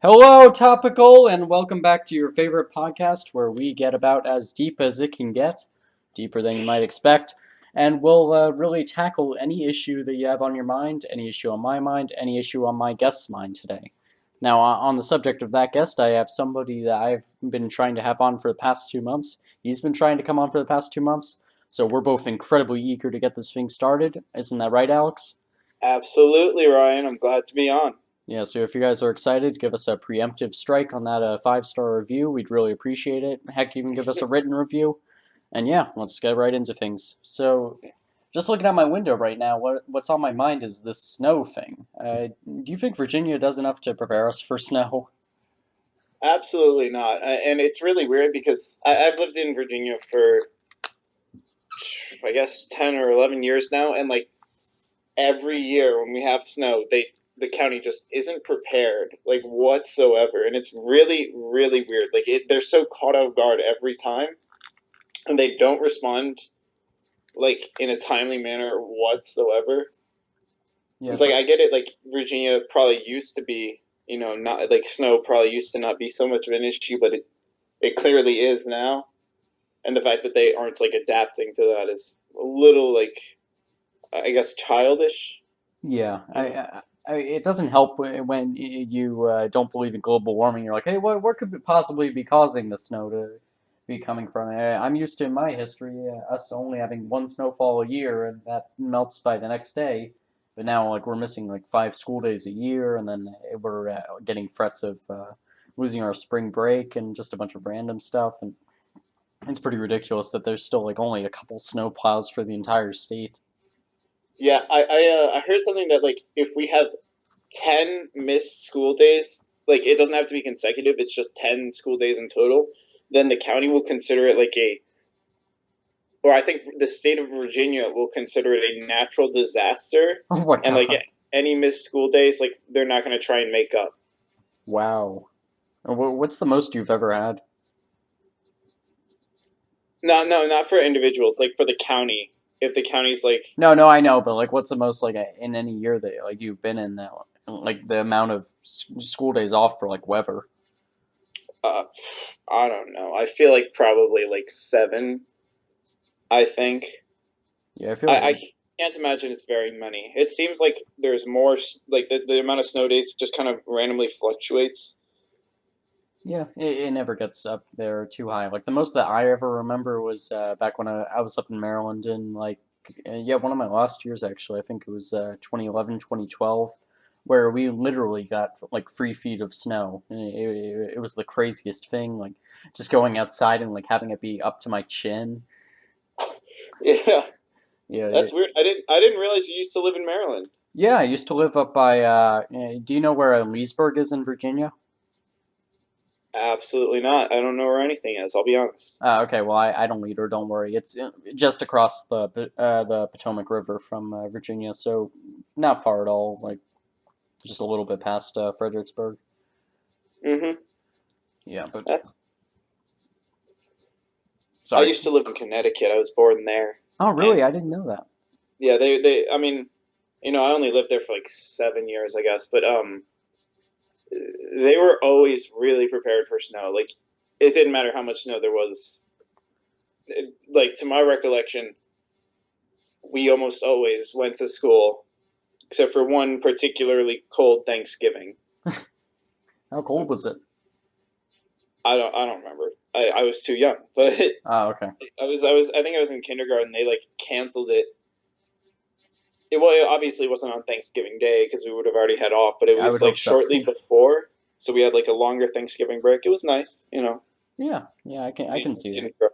Hello, Topical, and welcome back to your favorite podcast where we get about as deep as it can get, deeper than you might expect, and we'll really tackle any issue that you have on your mind, any issue on my mind, any issue on my guest's mind today. Now, on the subject of that guest, I have somebody that I've been trying to have on for the past 2 months. He's been trying to come on for the past 2 months, so we're both incredibly eager to get this thing started. Isn't that right, Alex? Absolutely, Ryan. I'm glad to be on. Yeah, so if you guys are excited, give us a preemptive strike on that 5-star review. We'd really appreciate it. Heck, even give us a written review. And yeah, let's get right into things. So, just looking out my window right now, what's on my mind is this snow thing. Do you think Virginia does enough to prepare us for snow? Absolutely not. And it's really weird because I've lived in Virginia for, I guess, 10 or 11 years now. And like every year when we have snow, the county just isn't prepared, like whatsoever. And it's really, really weird. They're so caught off guard every time and they don't respond like in a timely manner whatsoever. Yeah, It's it's like like I get it. Like Virginia probably used to be, not like snow probably used to not be so much of an issue, but it clearly is now. And the fact that they aren't like adapting to that is a little like I guess childish. yeah, You know? it doesn't help when you don't believe in global warming. You're like, hey, what could possibly be causing the snow to be coming from? I'm used to in my history us only having one snowfall a year, and that melts by the next day. But now, like, we're missing like 5 school days a year, and then we're getting threats of losing our spring break and just a bunch of random stuff. And it's pretty ridiculous that there's still like only a couple snow plows for the entire state. Yeah, I heard something that like if we have 10 missed school days, like it doesn't have to be consecutive. It's just 10 school days in total. Then the county will consider it like or I think the state of Virginia will consider it a natural disaster, Oh my and like god! any missed school days, like they're not going to try and make up. Wow. What's the most you've ever had? No, no, not for individuals. Like for the county, if the county's like, No, no, I know, but like, what's the most like in any year that like you've been in that like the amount of school days off for like weather? uh, I don't know. I feel like probably like 7. I think Yeah, I feel I like can't imagine it's very many. It seems like there's more like the amount of snow days just kind of randomly fluctuates. yeah, it never gets up there too high. Like the most that I ever remember was back when I was up in Maryland in like yeah, one of my last years actually. I think it was 2011, 2012, where we literally got like 3 feet of snow. And it was the craziest thing. Like just going outside and like having it be up to my chin. Yeah, Yeah, that's weird. I didn't realize you used to live in Maryland. yeah, I used to live up by. Do you know where Leesburg is in Virginia? Absolutely not. I don't know where anything is. I'll be honest. Okay, well, I don't either. Don't worry. It's just across the Potomac River from Virginia, so not far at all. Like just a little bit past Fredericksburg. Hmm. Yeah, but That's. I sorry. used to live in Connecticut. I was born there, Oh, really? and I didn't know that. yeah, they. I mean, I only lived there for like 7 years, I guess, but they were always really prepared for snow. Like, it didn't matter how much snow there was. Like to my recollection, we almost always went to school, except for one particularly cold Thanksgiving. How cold was it? I don't remember. I was too young, but Oh, okay. I think I was in kindergarten. They like canceled it. Well, it obviously wasn't on Thanksgiving Day because we would have already had off, but it I was would like hope so. shortly before, so we had like a longer Thanksgiving break. It was nice. Yeah, yeah, I can see that. Didn't grow.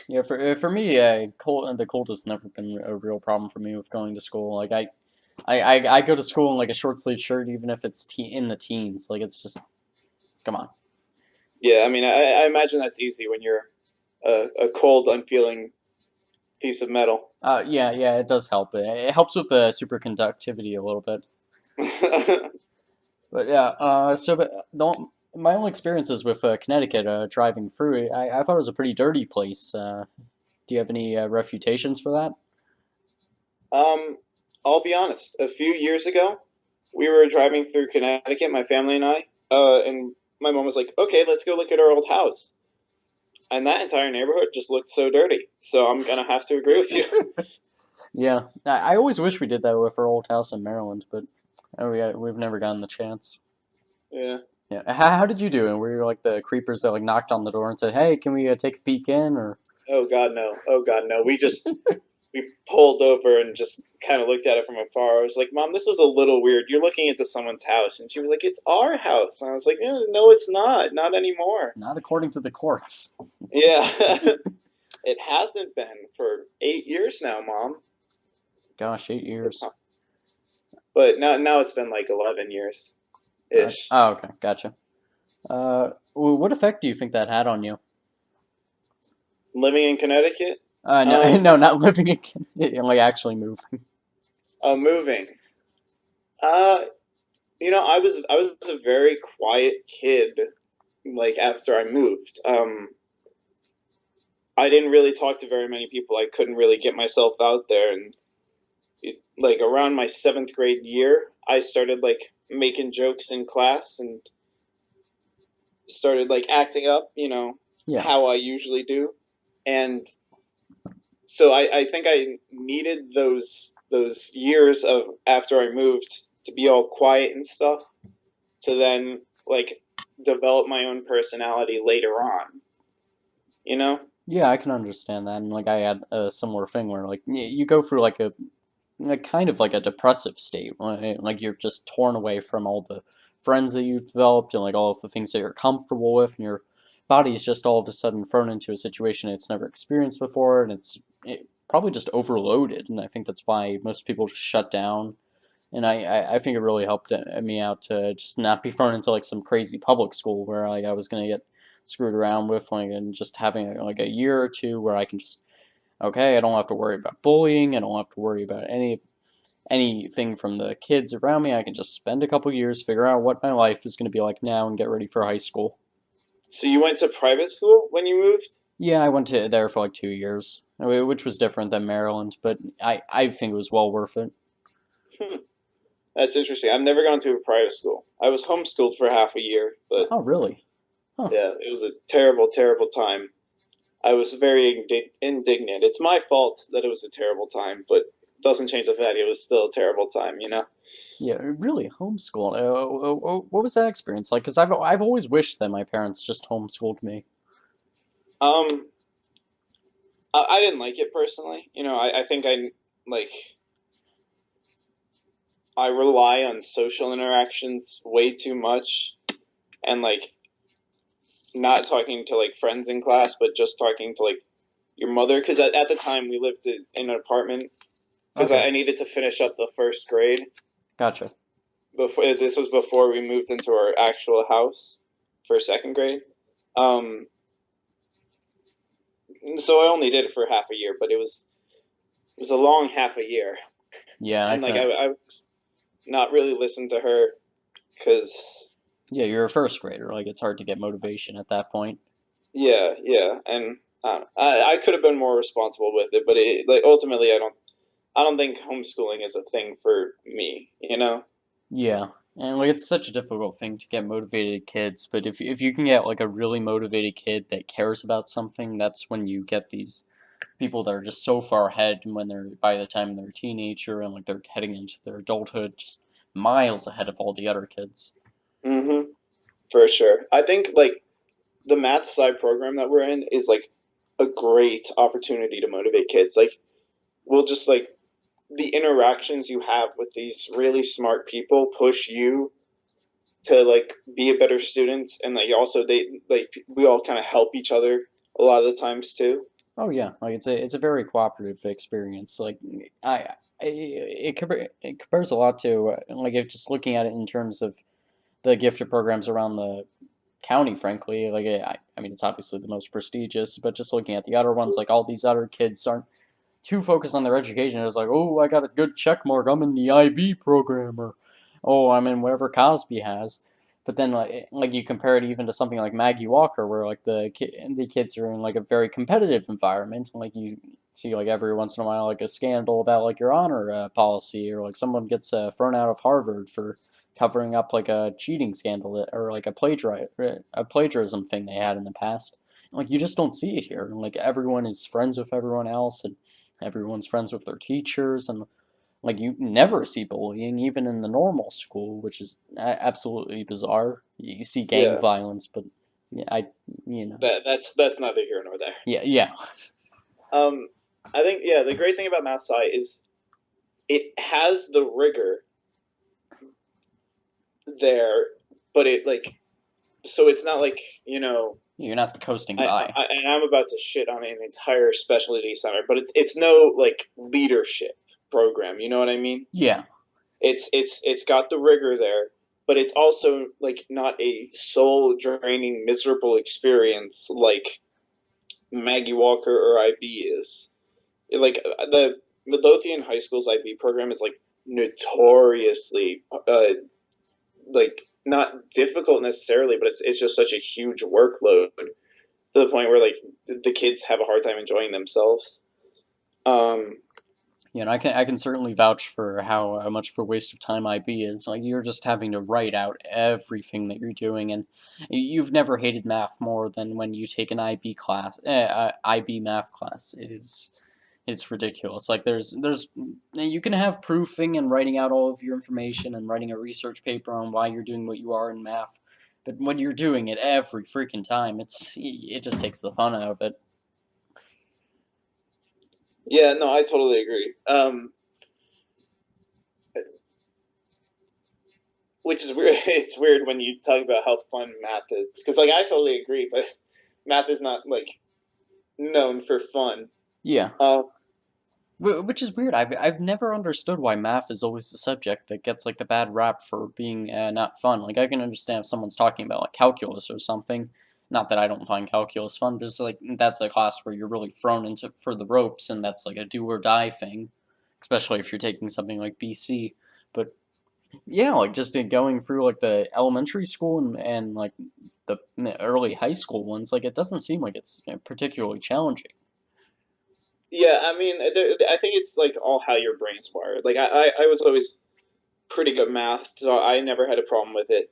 Yeah, for me, the cold has never been a real problem for me with going to school. Like I go to school in like a short sleeve shirt, even if it's in the teens. Like it's just come on. Yeah, I mean, I imagine that's easy when you're a cold, unfeeling piece of metal. Yeah, yeah, it does help. It helps with the superconductivity a little bit. But yeah, but my only experiences with Connecticut driving through, I thought it was a pretty dirty place. Do you have any refutations for that? um, I'll be honest. A few years ago, we were driving through Connecticut, my family and I, And my mom was like, "Okay, let's go look at our old house." And that entire neighborhood just looked so dirty. So I'm gonna have to agree with you. Yeah, I always wish we did that with our old house in Maryland, but we've never gotten the chance. Yeah. Yeah, how did you do it? Were you like the creepers that like knocked on the door and said, "Hey, can we take a peek in?" Or Oh God, no. Oh God, no. We pulled over and just kind of looked at it from afar. I was like, "Mom, this is a little weird. You're looking into someone's house," and she was like, "It's our house." And I was like, "No, it's not. Not anymore." not according to the courts. Yeah. It hasn't been for 8 years now, Mom. Gosh, 8 years. But now it's been like 11 years ish. Oh, okay, gotcha. What effect do you think that had on you? Living in Connecticut, No, um, no, not living in like actually moving. moving. Uh, I was a very quiet kid. Like after I moved, I didn't really talk to very many people. I couldn't really get myself out there, and like around my seventh grade year, I started like making jokes in class and started like acting up, Yeah, how I usually do. And so I think I needed those years of after I moved to be all quiet and stuff to then like develop my own personality later on, you know? yeah, I can understand that. And like I had a similar thing where like you go through like kind of like a depressive state, like you're just torn away from all the friends that you've developed and like all of the things that you're comfortable with, and your body's just all of a sudden thrown into a situation it's never experienced before, and probably just overloaded. And I think that's why most people just shut down. And I think it really helped me out to just not be thrown into like some crazy public school where like I was gonna get screwed around with, like, and just having like a year or two where I can just, okay, I don't have to worry about bullying, I don't have to worry about anything from the kids around me. I can just spend a couple years, figure out what my life is going to be like now, and get ready for high school. So you went to private school when you moved? Yeah, I went to there for like 2 years, which was different than Maryland, but I think it was well worth it. Hmm, that's interesting. I've never gone to a private school. I was homeschooled for half a year, but Oh, really? Huh. yeah, it was a terrible, terrible time. I was very indignant. It's my fault that it was a terrible time, but it doesn't change the fact it was still a terrible time. Yeah, really, homeschool. What was that experience like? Because I've always wished that my parents just homeschooled me. Um, I didn't like it personally. I think like I rely on social interactions way too much, and like not talking to like friends in class, but just talking to like your mother. Because at the time we lived in an apartment because Okay, I needed to finish up the first grade. gotcha. Before this was before we moved into our actual house for second grade. Um, so I only did it for half a year, but it was a long half a year, Yeah, I and like can. I not really listened to her because Yeah, you're a first grader. Like it's hard to get motivation at that point. yeah, and I could have been more responsible with it, but like ultimately I don't think homeschooling is a thing for me. Yeah, and like it's such a difficult thing to get motivated kids, but if you can get like a really motivated kid that cares about something, that's when you get these people that are just so far ahead when they're by the time they're a teenager and like they're heading into their adulthood, just miles ahead of all the other kids. Hmm. For sure. I think like the math sci program that we're in is like a great opportunity to motivate kids. Like we'll just like the interactions you have with these really smart people push you to like be a better student, and like also they like we all kind of help each other a lot of the times too. Oh yeah, like it's a very cooperative experience. Like it compares a lot to like if just looking at it in terms of the gifted programs around the county, frankly. Like I mean, it's obviously the most prestigious, but just looking at the other ones, like all these other kids aren't too focused on their education. It's like, oh, I got a good check mark. I'm in the IB program, or oh, I'm in whatever Cosby has. But then, like you compare it even to something like Maggie Walker, where like the kids are in like a very competitive environment, and like you see like every once in a while like a scandal about like your honor policy, or like someone gets thrown out of Harvard for covering up like a cheating scandal or like a plagiarism thing they had in the past. Like you just don't see it here. Like everyone is friends with everyone else, and everyone's friends with their teachers, and like you never see bullying even in the normal school, which is absolutely bizarre. You see gang Yeah, violence, but yeah, you know, that's neither here nor there. yeah, yeah, Um, I think yeah, the great thing about Math Sci is it has the rigor there, but it like so it's not like you're not coasting by. and I'm about to shit on an entire specialty center, but it's no like leadership program. You know what I mean? Yeah, It's got the rigor there, but it's also like not a soul draining, miserable experience like Maggie Walker or IB is. Like the Midlothian High School's IB program is like notoriously like not difficult necessarily, but it's just such a huge workload to the point where like the kids have a hard time enjoying themselves. Um, you know, I can certainly vouch for how much of a waste of time IB is. Like you're just having to write out everything that you're doing, and you've never hated math more than when you take an IB class, IB math class. It's ridiculous. Like there's you can have proofing and writing out all of your information and writing a research paper on why you're doing what you are in math, but when you're doing it every freaking time, it just takes the fun out of it. yeah, no, I totally agree. Which is weird. It's weird when you talk about how fun math is, because like I totally agree, but math is not like known for fun. Yeah. Uh, Which is weird. I've never understood why math is always the subject that gets like the bad rap for being not fun. Like I can understand if someone's talking about like calculus or something. Not that I don't find calculus fun, just like that's a class where you're really thrown into for the ropes, and that's like a do or die thing, especially if you're taking something like BC. But yeah, like just going through like the elementary school and like the early high school ones, like it doesn't seem like it's particularly challenging. yeah, I mean, I think it's like all how your brain's wired. Like I was always pretty good at math, so I never had a problem with it.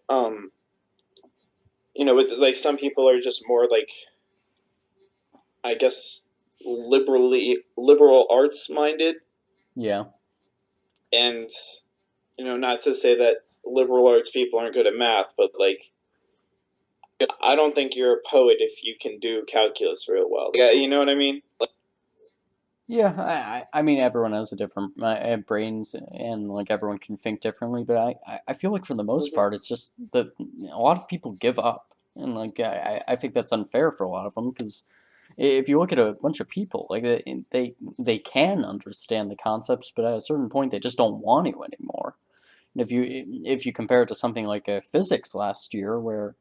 With like some people are just more like I guess liberal arts minded, Yeah. and not to say that liberal arts people aren't good at math, but like I don't think you're a poet if you can do calculus real well. Yeah, you know what I mean? Yeah, I mean, everyone has a different brains, and like everyone can think differently. But I feel like for the most Mm-hmm. part, it's just that a lot of people give up, and like I think that's unfair for a lot of them because if you look at a bunch of people, like they can understand the concepts, but at a certain point, they just don't want to anymore. And if you compare it to something like physics last year, where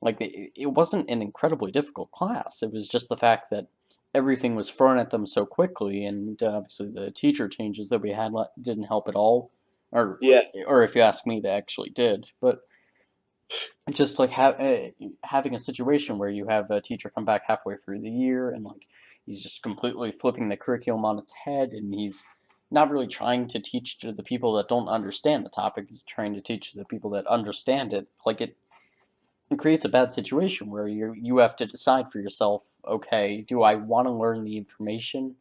like it wasn't an incredibly difficult class. It was just the fact that everything was thrown at them so quickly, and obviously the teacher changes that we had didn't help at all, or Yeah, or if you ask me, they actually did. But just like having a situation where you have a teacher come back halfway through the year and like he's just completely flipping the curriculum on its head, and he's not really trying to teach to the people that don't understand the topic. He's trying to teach to the people that understand it. Like it creates a bad situation where you have to decide for yourself, okay, do I want to learn the information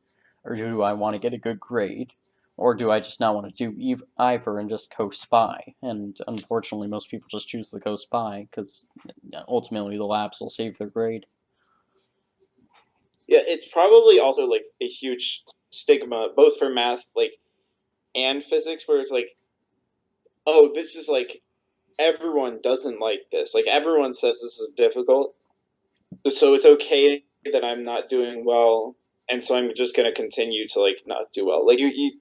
or do I want to get a good grade, or do I just not want to do either and just coast by? And unfortunately most people just choose to coast by because ultimately the labs will save their grade. yeah. It's probably also like a huge stigma, both for math, like and physics, where it's like, oh, this is like everyone doesn't like this. Like everyone says this is difficult, so it's okay that I'm not doing well, and so I'm just gonna continue to like not do well. Like you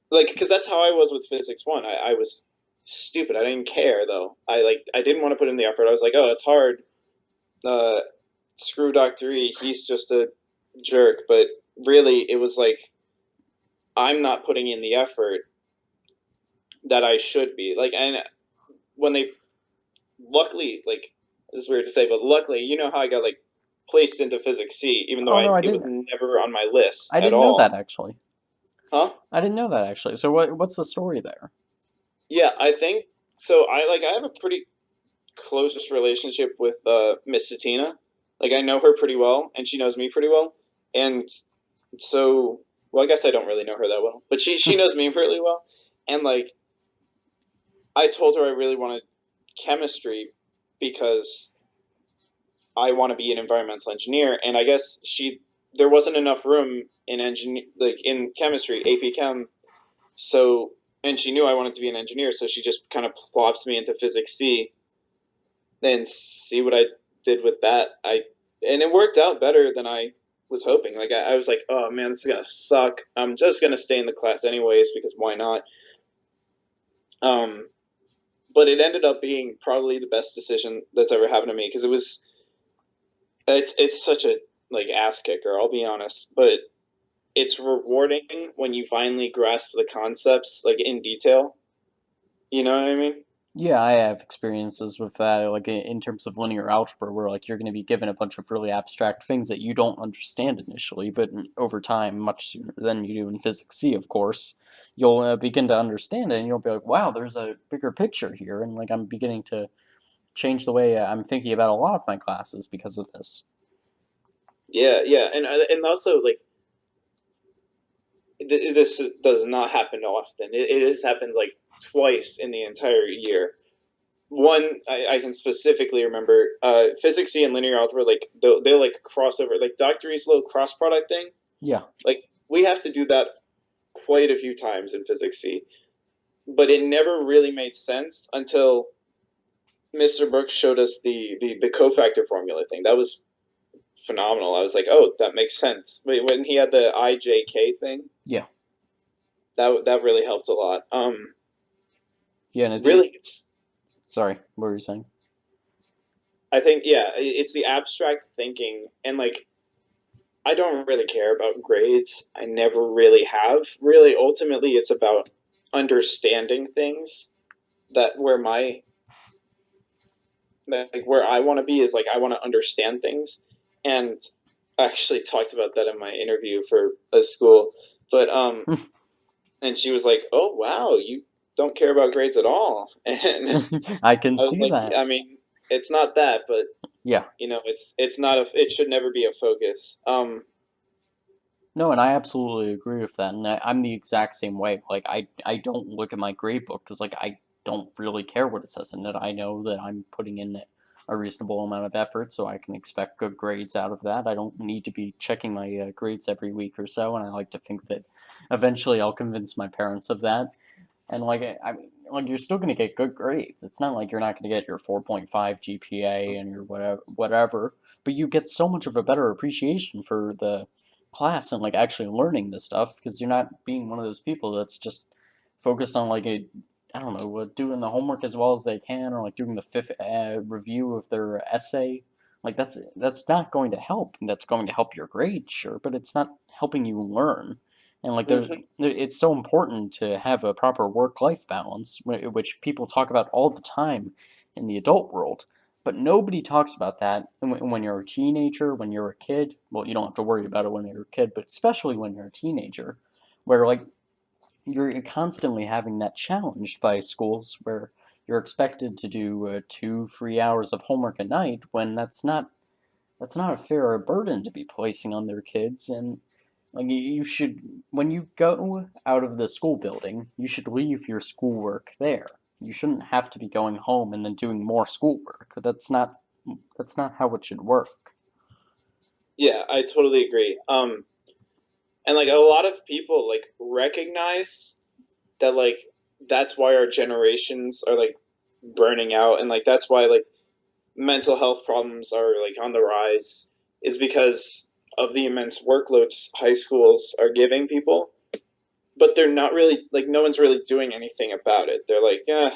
like because that's how I was with physics one. I was stupid. I didn't care though. I didn't want to put in the effort. I was like, oh, it's hard. Uh, Screw Doctor E. He's just a jerk. But really, it was like I'm not putting in the effort that I should be. Like, and when they luckily like this is weird to say, but luckily, you know how I got like placed into physics C, even though Oh no, it was never on my list I at didn't know that all. actually. Huh? I didn't know that actually. So what's the story there? Yeah, I think. So I have a pretty close relationship with Miss Satina. Like I know her pretty well, and she knows me pretty well. And so, well, I guess I don't really know her that well, but she knows me really well. And like I told her I really wanted chemistry because I want to be an environmental engineer, and I guess she there wasn't enough room in engineer like in chemistry, AP Chem. So and she knew I wanted to be an engineer, so she just kind of plops me into physics C and see what I did with that. I and it worked out better than I was hoping. Like I was like, oh man, this is gonna suck. I'm just gonna stay in the class anyways because why not? Um, but it ended up being probably the best decision that's ever happened to me because it's such a like ass kicker. I'll be honest, but it's rewarding when you finally grasp the concepts like in detail. You know what I mean? Yeah, I have experiences with that, like in terms of linear algebra, where like you're going to be given a bunch of really abstract things that you don't understand initially, but over time, much sooner than you do in physics C, of course, you'll begin to understand it, and you'll be like, "Wow, there's a bigger picture here," and like I'm beginning to change the way I'm thinking about a lot of my classes because of this. Yeah, yeah, and also like this does not happen often. It has happened like twice in the entire year. One I can specifically remember physics C and linear algebra like they'll like cross over like Dr. E's little cross product thing. Yeah. Like we have to do that quite a few times in physics C, but it never really made sense until Mr. Brooks showed us the cofactor formula thing. That was phenomenal. I was like, oh, that makes sense. When he had the IJK thing, Yeah. that really helped a lot. Yeah, and Really, sorry, what were you saying? I think yeah, it's the abstract thinking and like I don't really care about grades. I never really have. Really, ultimately, it's about understanding things. That where my like where I want to be is like I want to understand things, and I actually talked about that in my interview for a school. But and she was like, "Oh wow, you don't care about grades at all," and I can I was see like, that. "I mean, it's not that, but Yeah. you know, it's not a it should never be a focus." No, and I absolutely agree with that. And I'm the exact same way. Like, I don't look at my grade book because, like, I don't really care what it says in it. I know that I'm putting in a reasonable amount of effort, so I can expect good grades out of that. I don't need to be checking my grades every week or so, and I like to think that eventually I'll convince my parents of that. And, like, I mean, like, you're still going to get good grades. It's not like you're not going to get your 4.5 GPA and your whatever, but you get so much of a better appreciation for the class and like actually learning this stuff because you're not being one of those people that's just focused on like a I don't know doing the homework as well as they can or like doing the fifth review of their essay. Like that's not going to help. That's going to help your grade, sure, but it's not helping you learn. And like mhm. it's so important to have a proper work-life balance, which people talk about all the time in the adult world. But nobody talks about that when you're a teenager, when you're a kid. Well, you don't have to worry about it when you're a kid, but especially when you're a teenager, where like you're constantly having that challenge by schools where you're expected to do 2 3 hours of homework a night when that's not a fair burden to be placing on their kids. And like you should, when you go out of the school building, you should leave your schoolwork there. You shouldn't have to be going home and then doing more schoolwork. That's not how it should work. Yeah, I totally agree. And like a lot of people like recognize that like that's why our generations are like burning out and like that's why like mental health problems are like on the rise is because of the immense workloads high schools are giving people, but they're not really like no one's really doing anything about it. They're like, yeah,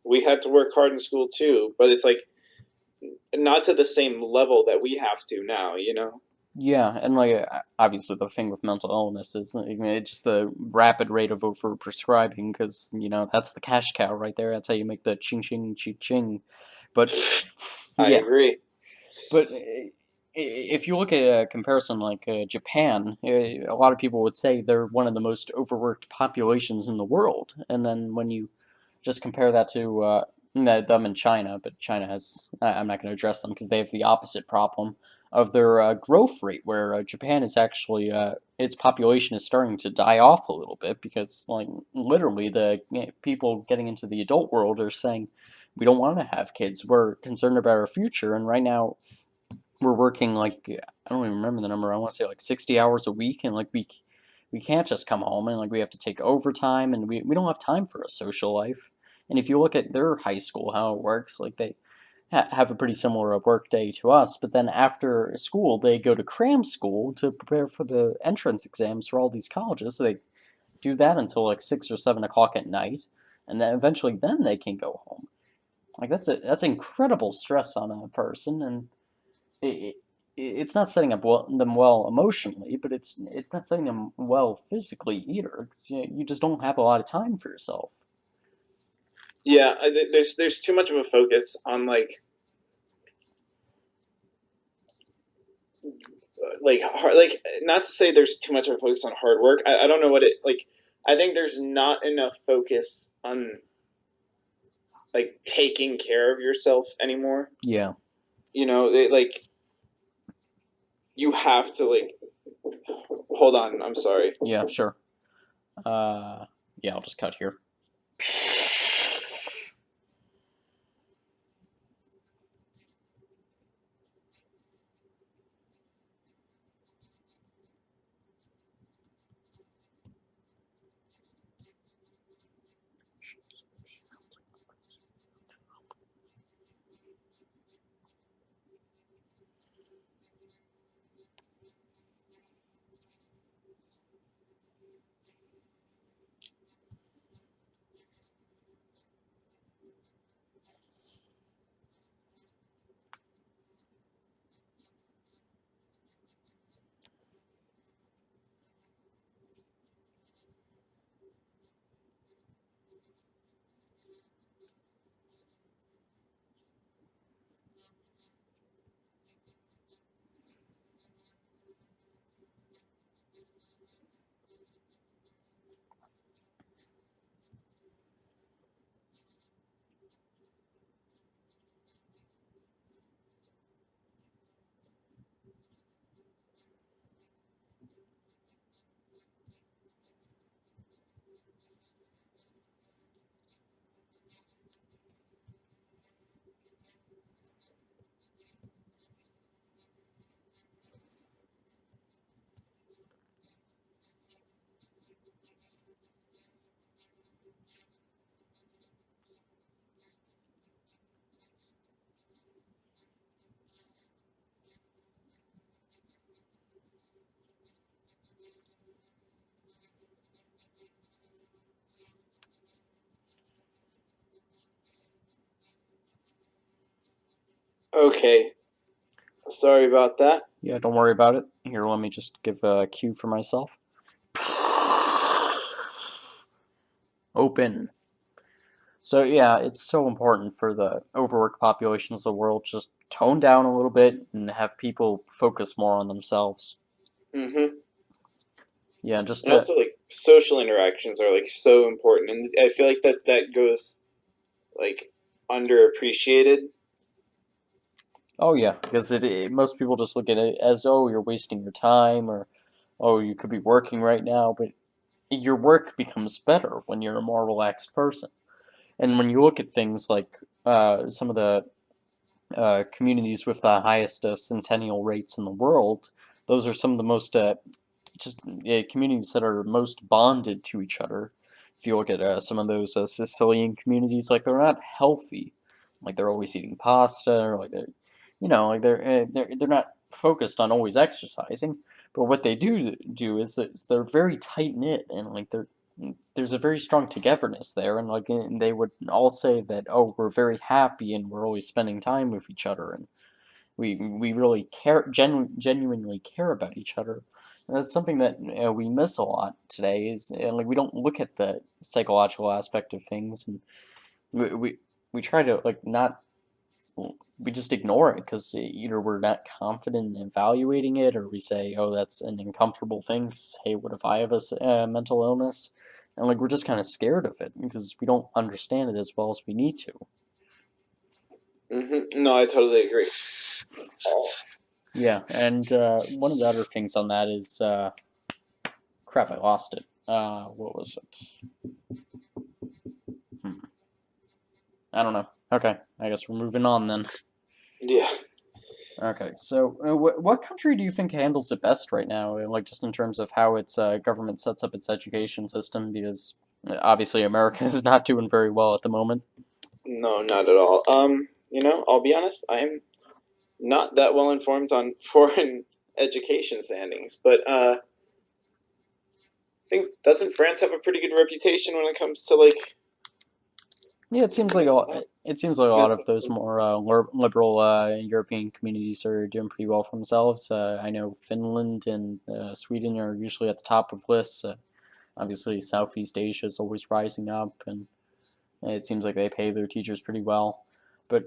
we had to work hard in school too, but it's like not to the same level that we have to now, you know? Yeah, and like obviously the thing with mental illness is it's just the rapid rate of over prescribing because that's the cash cow right there. That's how you make the ching ching ching ching. But I yeah, agree. but if you look at a comparison like Japan, a lot of people would say they're one of the most overworked populations in the world. And then when you Just compare that to them in China, but China has, I'm not going to address them because they have the opposite problem of their growth rate, where Japan is actually, its population is starting to die off a little bit because, like, literally, people getting into the adult world are saying, we don't want to have kids. We're concerned about our future, and right now we're working like I don't even remember the number. I want to say like 60 hours a week, and like we can't just come home and like we have to take overtime, and we don't have time for a social life. And if you look at their high school, how it works, like they have a pretty similar work day to us, but then after school they go to cram school to prepare for the entrance exams for all these colleges. So they do that until like 6 or 7 o'clock at night, and then eventually then they can go home. Like that's incredible stress on a person, and it, it's not setting up them well emotionally, but it's not setting them well physically either. 'Cause you just don't have a lot of time for yourself. Yeah, there's too much of a focus on like not to say there's too much of a focus on hard work. I don't know what it like. I think there's not enough focus on like taking care of yourself anymore. Yeah, Like you have to like hold on. I'm sorry. yeah, sure. Yeah, I'll just cut here. Okay, sorry about that. Yeah, don't worry about it. Here, let me just give a cue for myself. Open. So yeah, it's so important for the overworked populations of the world just tone down a little bit and have people focus more on themselves. Mm-hmm. Yeah, just And also like social interactions are like so important, and I feel like that goes like underappreciated. oh yeah, because most people just look at it as, oh, you're wasting your time, or oh, you could be working right now, but your work becomes better when you're a more relaxed person. And when you look at things like some of the communities with the highest centennial rates in the world, those are some of the most just communities that are most bonded to each other. If you look at some of those Sicilian communities, like they're not healthy, like they're always eating pasta, or like like they're not focused on always exercising. But what they do is that they're very tight knit, and like there's a very strong togetherness there, and like and they would all say that, oh, we're very happy and we're always spending time with each other, and we really genuinely care about each other. And that's something that we miss a lot today. Is like we don't look at the psychological aspect of things, and we we, we try to like not we just ignore it because either we're not confident in evaluating it, or we say, oh, that's an uncomfortable thing. 'Cause, hey, what if I have a mental illness? and like we're just kind of scared of it because we don't understand it as well as we need to. No, I totally agree. Yeah, and one of the other things on that is crap. I lost it. What was it? Hmm. I don't know. Okay, I guess we're moving on then. Yeah. Okay, so what country do you think handles it best right now? Like just in terms of how its government sets up its education system, because obviously America is not doing very well at the moment. No, not at all. I'll be honest. I'm not that well informed on foreign education standings, but I think doesn't France have a pretty good reputation when it comes to like Yeah, it seems like a lot of mental those health? more liberal European communities are doing pretty well for themselves. I know Finland and Sweden are usually at the top of lists. Obviously, Southeast Asia is always rising up, and it seems like they pay their teachers pretty well. But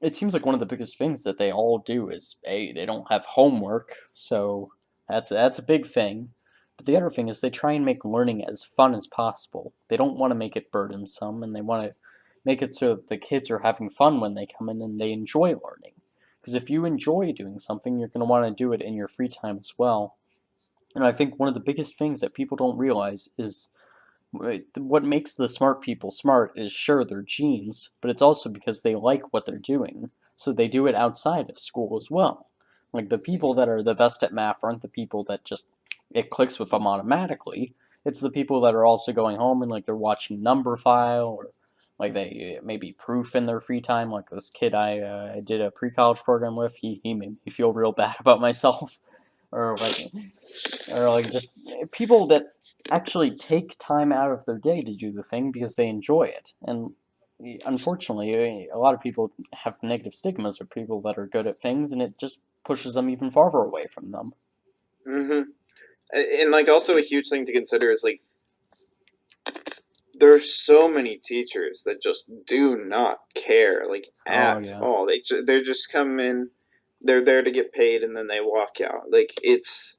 it seems like one of the biggest things that they all do is they don't have homework, so that's a big thing. But the other thing is they try and make learning as fun as possible. They don't want to make it burdensome, and they want to make it so that the kids are having fun when they come in and they enjoy learning. Because if you enjoy doing something, you're going to want to do it in your free time as well. And I think one of the biggest things that people don't realize is what makes the smart people smart is sure their genes, but it's also because they like what they're doing. So they do it outside of school as well. Like the people that are the best at math aren't the people that just it clicks with them automatically. It's the people that are also going home and like they're watching number file or like they maybe proof in their free time. Like this kid I did a pre-college program with, he made me feel real bad about myself. Or like just people that actually take time out of their day to do the thing because they enjoy it. And unfortunately, a lot of people have negative stigmas of people that are good at things, and it just pushes them even farther away from them. hmm And like also a huge thing to consider is like there's so many teachers that just do not care like Oh at yeah, all. They're just come in, they're there to get paid, and then they walk out. Like it's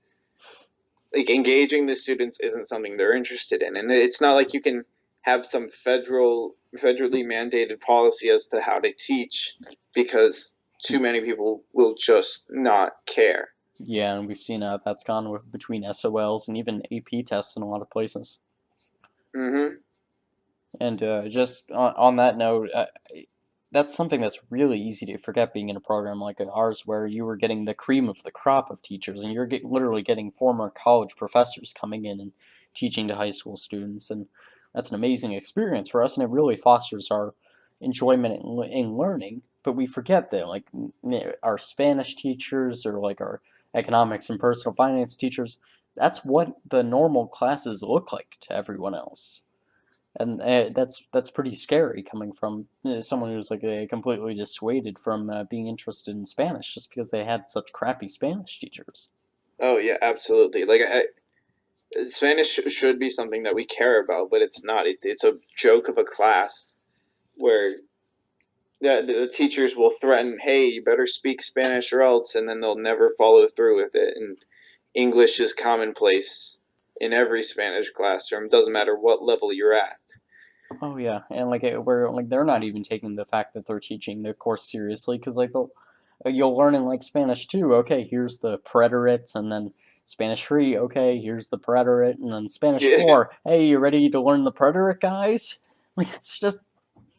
like engaging the students isn't something they're interested in, and it's not like you can have some federally mandated policy as to how to teach because too many people will just not care. yeah, and we've seen that's gone with between SOLs and even AP tests in a lot of places. hmm And just on that note, that's something that's really easy to forget being in a program like ours where you were getting the cream of the crop of teachers and literally getting former college professors coming in and teaching to high school students. And that's an amazing experience for us, and it really fosters our enjoyment in learning. But we forget that, like, our Spanish teachers or like our economics and personal finance teachers, that's what the normal classes look like to everyone else. And that's pretty scary coming from someone who's like completely dissuaded from being interested in Spanish just because they had such crappy Spanish teachers. Oh yeah, absolutely. Like Spanish should be something that we care about, but it's not. It's a joke of a class where the teachers will threaten, "Hey, you better speak Spanish or else," and then they'll never follow through with it. And English is commonplace in every Spanish classroom. Doesn't matter what level you're at. Oh yeah, and like where like they're not even taking the fact that they're teaching the course seriously because like you'll learn in like Spanish too. Okay, here's the preterite, and then Spanish 3. Okay, here's the preterite, and then Spanish Yeah. 4. Hey, you ready to learn the preterite, guys? Like it's just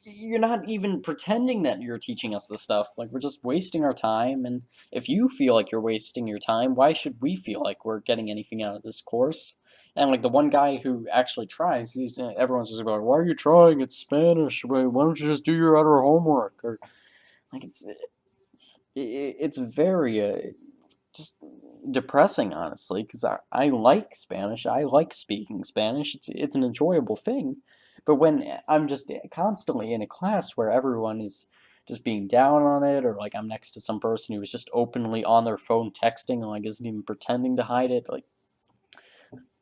you're not even pretending that you're teaching us this stuff. Like we're just wasting our time. And if you feel like you're wasting your time, why should we feel like we're getting anything out of this course? And like the one guy who actually tries, he's everyone's just like, "Why are you trying? It's Spanish. Why don't you just do your other homework?" Or like it's very just depressing, honestly, because I like Spanish. I like speaking Spanish. It's an enjoyable thing. But when I'm just constantly in a class where everyone is just being down on it, or like I'm next to some person who is just openly on their phone texting and like isn't even pretending to hide it, like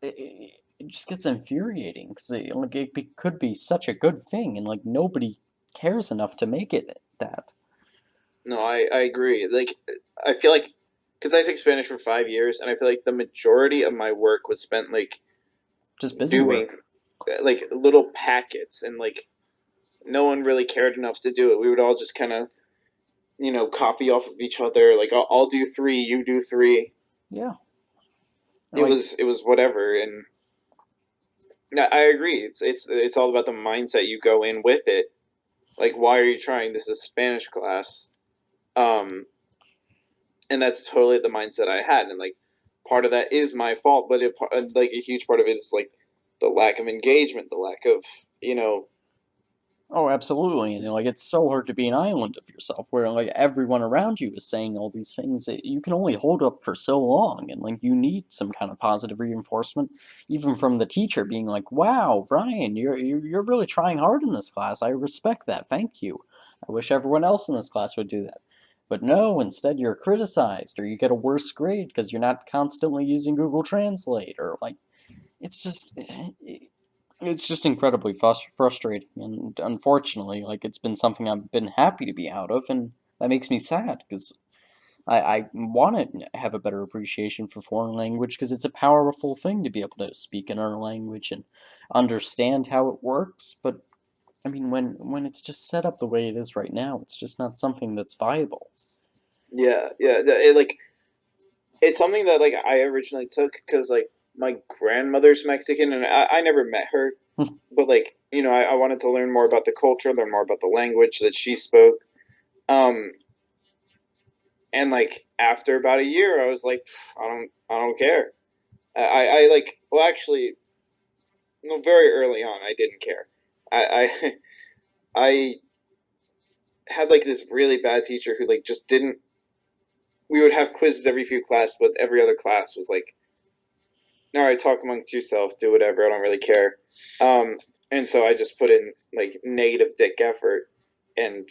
it just gets infuriating because like could be such a good thing, and like nobody cares enough to make it that. No, I agree. Like I feel like because I took Spanish for 5 years, and I feel like the majority of my work was spent like Just busy doing work. like little packets, and like no one really cared enough to do it. We would all just kind of copy off of each other. Like I'll do three, you do three. Yeah. And It like, was whatever, and I agree. It's all about the mindset you go in with it. Like, why are you trying? This is Spanish class. Um, and that's totally the mindset I had, and like part of that is my fault, but like a huge part of it is like the lack of engagement, the lack of you know oh, absolutely. And like, it's so hard to be an island of yourself where like everyone around you is saying all these things that you can only hold up for so long. And like, you need some kind of positive reinforcement, even from the teacher being like, wow, Ryan, you're really trying hard in this class. I respect that. Thank you. I wish everyone else in this class would do that. But no, instead you're criticized or you get a worse grade because you're not constantly using Google Translate or like, it's just it's just incredibly frustrating, and unfortunately, like it's been something I've been happy to be out of, and that makes me sad because I want to have a better appreciation for foreign language because it's a powerful thing to be able to speak another language and understand how it works. But I mean, when it's just set up the way it is right now, it's just not something that's viable. yeah. Like it's something that like I originally took because like my grandmother's Mexican, and I never met her, but like I wanted to learn more about the culture, learn more about the language that she spoke. Um, and like after about a year, I was like, I don't care. I like well actually no, very early on I didn't care. I I had like this really bad teacher who like just didn't. We would have quizzes every few class, but every other class was like, all right, talk amongst yourself, do whatever. I don't really care. Um, and so I just put in like negative dick effort and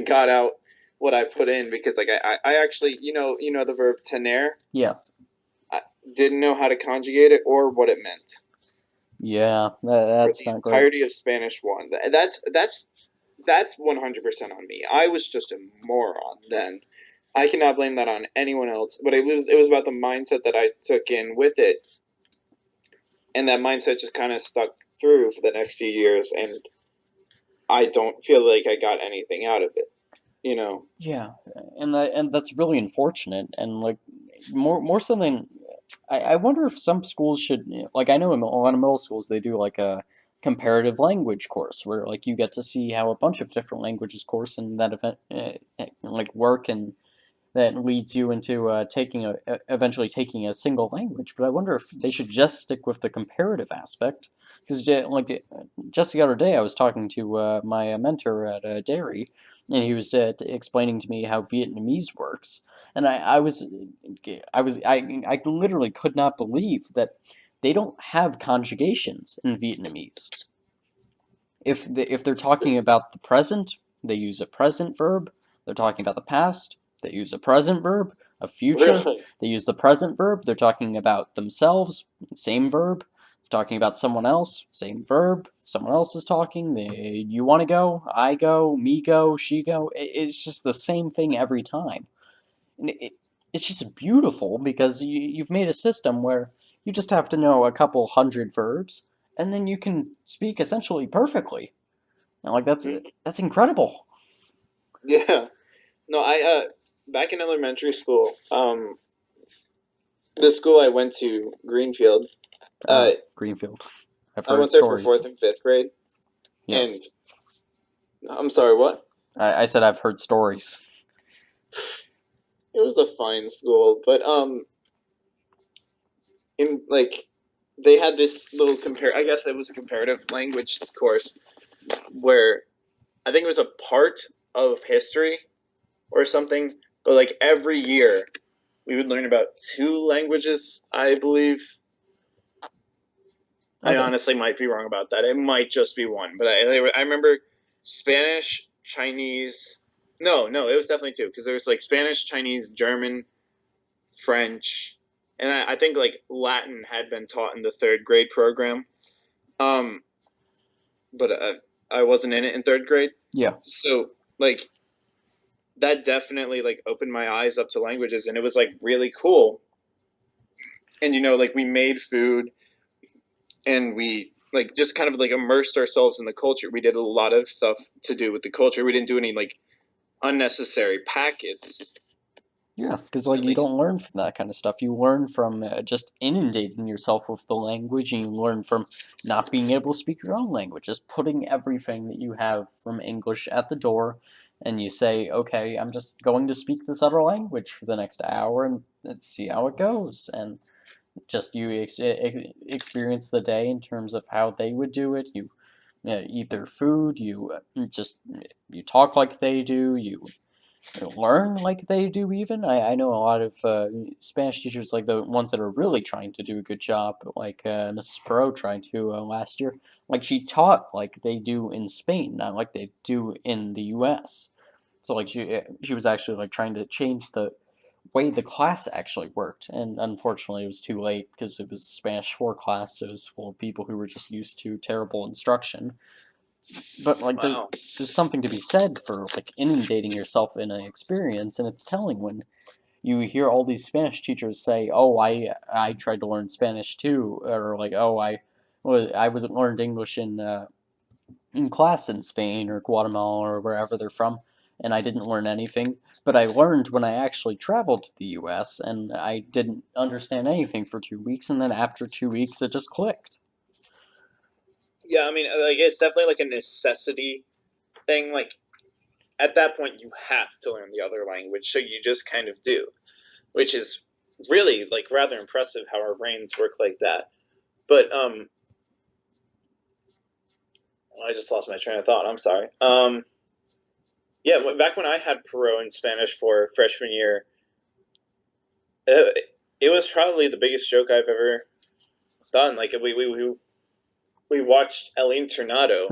got out what I put in because like I actually the verb tener. Yes. I didn't know how to conjugate it or what it meant Yeah, for that's the not great. entirety of Spanish one. That's 100% on me. I was just a moron then. I cannot blame that on anyone else, but it was about the mindset that I took in with it, and that mindset just kind of stuck through for the next few years, and I don't feel like I got anything out of it. You know. Yeah, and that's really unfortunate, and like more so than I wonder if some schools should like I know in a lot of middle schools they do like a comparative language course where like you get to see how a bunch of different languages course and that event like work and that leads you into taking eventually taking a single language. But I wonder if they should just stick with the comparative aspect because like just the other day I was talking to my mentor at Dairy, and he was explaining to me how Vietnamese works, and I literally could not believe that they don't have conjugations in Vietnamese. If they're talking about the present, they use a present verb. They're talking about the past, they use a present verb. A future, Really? they use the present verb. They're talking about themselves, same verb. They're talking about someone else, same verb. Someone else is talking. You want to go, I go, me go, she go. It's just the same thing every time. And it's just beautiful because you've made a system where you just have to know a couple hundred verbs and then you can speak essentially perfectly. And like that's incredible. Yeah. No, I back in elementary school, the school I went to, Greenfield, uh, Greenfield. I've I heard went there for stories. fourth and fifth grade, Yes. and I'm sorry, what? I said I've heard stories. It was a fine school, but in like they had this little compare. I guess it was a comparative language course where I think it was a part of history or something. But like every year, we would learn about two languages. I believe. I Okay. honestly might be wrong about that. It might just be one, but I remember Spanish, Chinese. No, no, it was definitely two because there was like Spanish, Chinese, German, French, and I think like Latin had been taught in the third grade program. Um, but I wasn't in it in third grade, Yeah. so like that definitely like opened my eyes up to languages, and it was like really cool. And like we made food, and we like just kind of like immersed ourselves in the culture. We did a lot of stuff to do with the culture. We didn't do any like unnecessary packets, Yeah, because like at you least. don't learn from that kind of stuff. You learn from just inundating yourself with the language, and you learn from not being able to speak your own language. Just putting everything that you have from English at the door, and you say, "Okay, I'm just going to speak this other language for the next hour, and let's see how it goes." And just you experience the day in terms of how they would do it. You eat their food. Just you talk like they do. You learn like they do even. I know a lot of Spanish teachers, like the ones that are really trying to do a good job, like Mrs. Perot tried to last year. Like she taught like they do in Spain, not like they do in the U.S. So like she was actually like trying to change the way the class actually worked, and unfortunately it was too late because it was a Spanish 4 class, so it was full of people who were just used to terrible instruction. But like Wow. there's something to be said for like inundating yourself in an experience, and it's telling when you hear all these Spanish teachers say, "Oh, I tried to learn Spanish too," or like, "Oh, I wasn't learned English in class in Spain or Guatemala or wherever they're from, and I didn't learn anything." But I learned when I actually traveled to the U.S. and I didn't understand anything for 2 weeks, and then after 2 weeks, it just clicked. Yeah, I mean, like it's definitely like a necessity thing. Like at that point, you have to learn the other language, so you just kind of do, which is really like rather impressive how our brains work like that. But I just lost my train of thought. I'm sorry. Yeah, back when I had Perot in Spanish for freshman year, it was probably the biggest joke I've ever done. Like we watched El Internado,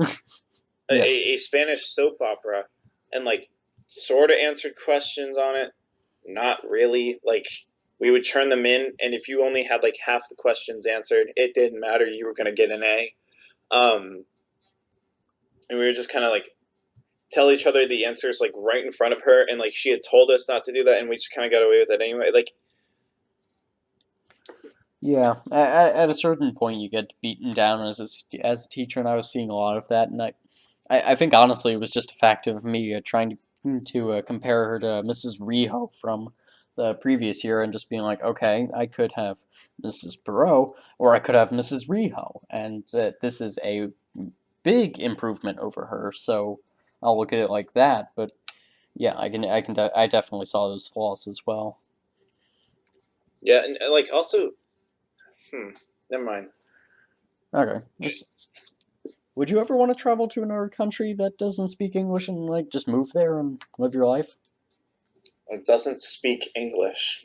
Yeah. a Spanish soap opera, and like sort of answered questions on it. Not really. Like we would turn them in, and if you only had like half the questions answered, it didn't matter. You were going to get an A. And we were just kind of like tell each other the answers like right in front of her, and like she had told us not to do that, and we just kind of got away with it anyway. Like Yeah, at a certain point, you get beaten down as a teacher, and I was seeing a lot of that, and I think honestly it was just a fact of me trying to compare her to Mrs. Riho from the previous year, and just being like, okay, I could have Mrs. Perot, or I could have Mrs. Riho, and this is a big improvement over her, so I'll look at it like that. But yeah, I definitely saw those flaws as well. yeah, and like also, hmm, never mind. Okay, would you ever want to travel to another country that doesn't speak English and like just move there and live your life? It doesn't speak English.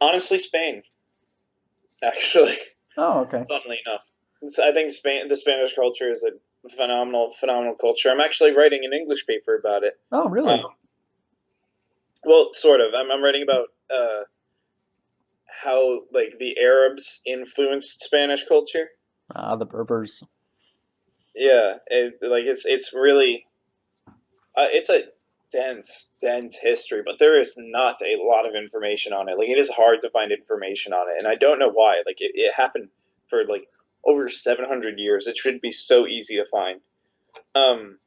Honestly, Spain. Actually, Oh, okay. funnily enough, I think Spain, the Spanish culture is a phenomenal culture. I'm actually writing an English paper about it. Oh, Um, really? well, sort of. I'm writing about how like the Arabs influenced Spanish culture. Ah, the Berbers. Yeah, like it's really it's a dense history, but there is not a lot of information on it. Like it is hard to find information on it, and I don't know why. Like it happened for like over 700 years. It should be so easy to find, um,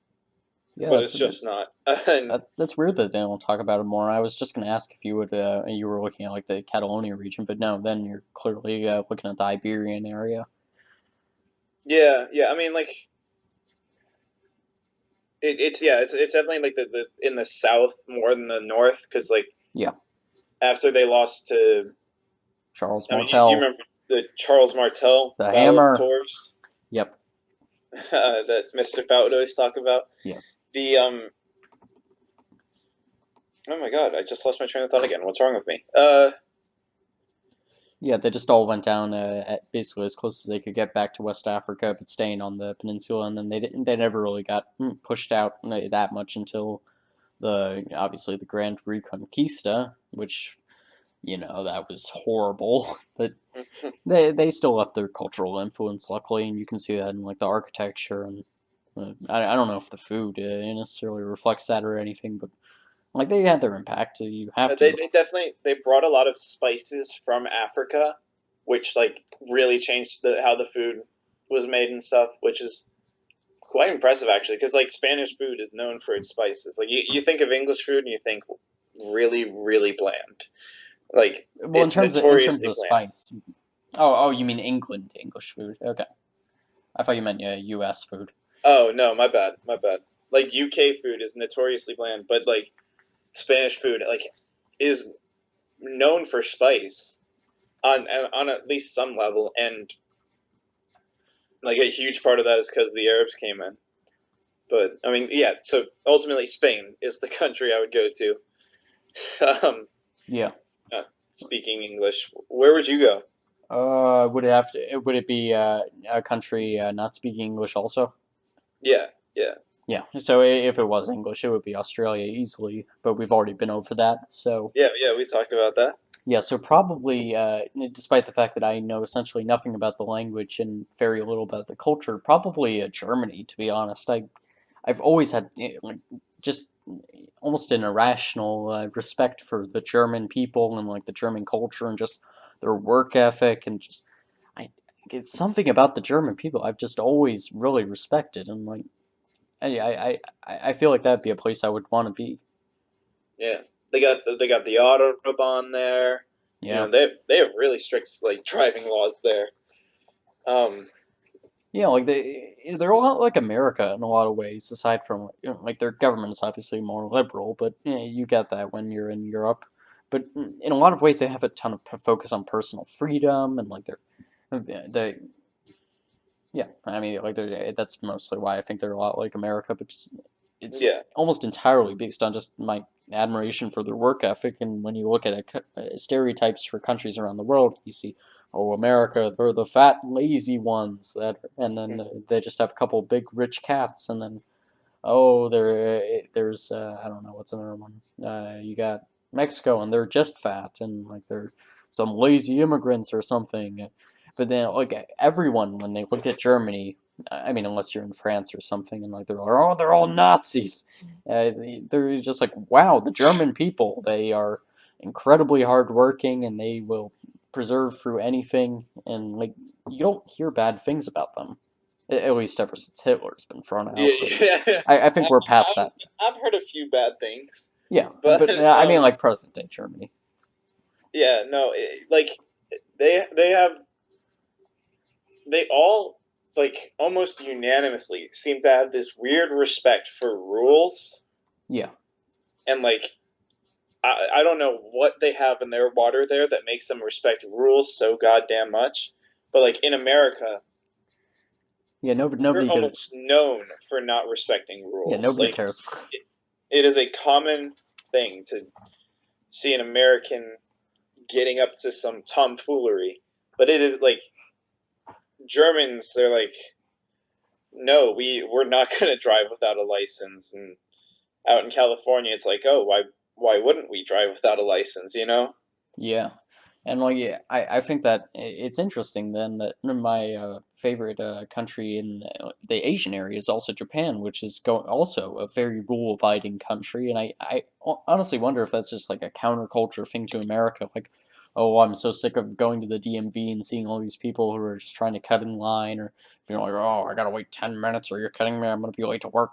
Yeah, but it's just not. And that's weird that they don't talk about it more. I was just gonna ask if you were looking at like the Catalonia region, but no, then you're clearly looking at the Iberian area. yeah. I mean, like it's yeah, it's definitely like the in the south more than the north because like Yeah, after they lost to, Charles I mean, you Martel, remember the Charles Martel the Battle of Hammer. Tours Yep. that Mr. Fout would always talk about. Yes. The oh my god, I just lost my train of thought again. What's wrong with me? Yeah, they just all went down at basically as close as they could get back to West Africa, but staying on the peninsula, and then they never really got pushed out that much until the obviously the Grand Reconquista, which that was horrible, but they still left their cultural influence, luckily, and you can see that in like the architecture and I don't know if the food necessarily reflects that or anything, but like they had their impact. You have they to. they definitely they brought a lot of spices from Africa which like really changed how the food was made and stuff, which is quite impressive actually, because like Spanish food is known for its spices. Like you think of English food and you think really really bland. Like Well, it's in terms notoriously of bland. spice. Oh, you mean England English food? Okay, I thought you meant U.S. food. Oh no, my bad, my bad. Like UK food is notoriously bland, but like Spanish food like is known for spice on at least some level, and like a huge part of that is because the Arabs came in. But I mean, yeah. So ultimately, Spain is the country I would go to. Yeah. Uh, speaking English, where would you go? Would it be a country not speaking English also? Yeah, yeah, Yeah. So if it was English, it would be Australia easily, but we've already been over that. So yeah, yeah. We talked about that. yeah. So probably, despite the fact that I know essentially nothing about the language and very little about the culture, probably Germany. To be honest, I've always had like just almost an irrational respect for the German people and like the German culture and just their work ethic and just I it's something about the German people I've just always really respected and like I feel like that'd be a place I would want to be. Yeah, they got the autobahn there. You Yeah. know, they have really strict like driving laws there. Um, Yeah, like they're a lot like America in a lot of ways, aside from like their government is obviously more liberal, but you get that when you're in Europe. But in a lot of ways, they have a ton of focus on personal freedom and like they yeah, I mean like that's mostly why I think they're a lot like America, but just it's yeah, almost entirely based on just my admiration for their work ethic. And when you look at stereotypes for countries around the world, you see, oh, America, they're the fat, lazy ones that, and then they just have a couple big rich cats, and then oh, there's I don't know what's another one. You got Mexico, and they're just fat, and like they're some lazy immigrants or something. But then like everyone when they look at Germany, I mean unless you're in France or something, and like they're all Nazis. They're just like wow, the German people they are incredibly hardworking and they will preserve through anything, and like you don't hear bad things about them. At least ever since Hitler's been thrown yeah, out. But yeah. I think we're past that. I've heard a few bad things, Yeah, but but I mean like present day Germany. yeah, no, like they have they all like almost unanimously seem to have this weird respect for rules, Yeah, and like I don't know what they have in their water there that makes them respect rules so goddamn much. But like in America, yeah. we're Nobody could. almost known for not respecting Yeah, rules. nobody Like cares. it is a common thing to see an American getting up to some tomfoolery, but it is like Germans. They're like, no, we're not going to drive without a license. And out in California, it's like, oh, why wouldn't we drive without a license? You know? Yeah, and like yeah, I think that it's interesting then that my favorite country in the Asian area is also Japan, which is also a very rule abiding country, and I honestly wonder if that's just like a counterculture thing to America, like. Oh, I'm so sick of going to the DMV and seeing all these people who are just trying to cut in line, or being like, "Oh, I gotta wait 10 minutes, or you're kidding me, I'm gonna be late to work,"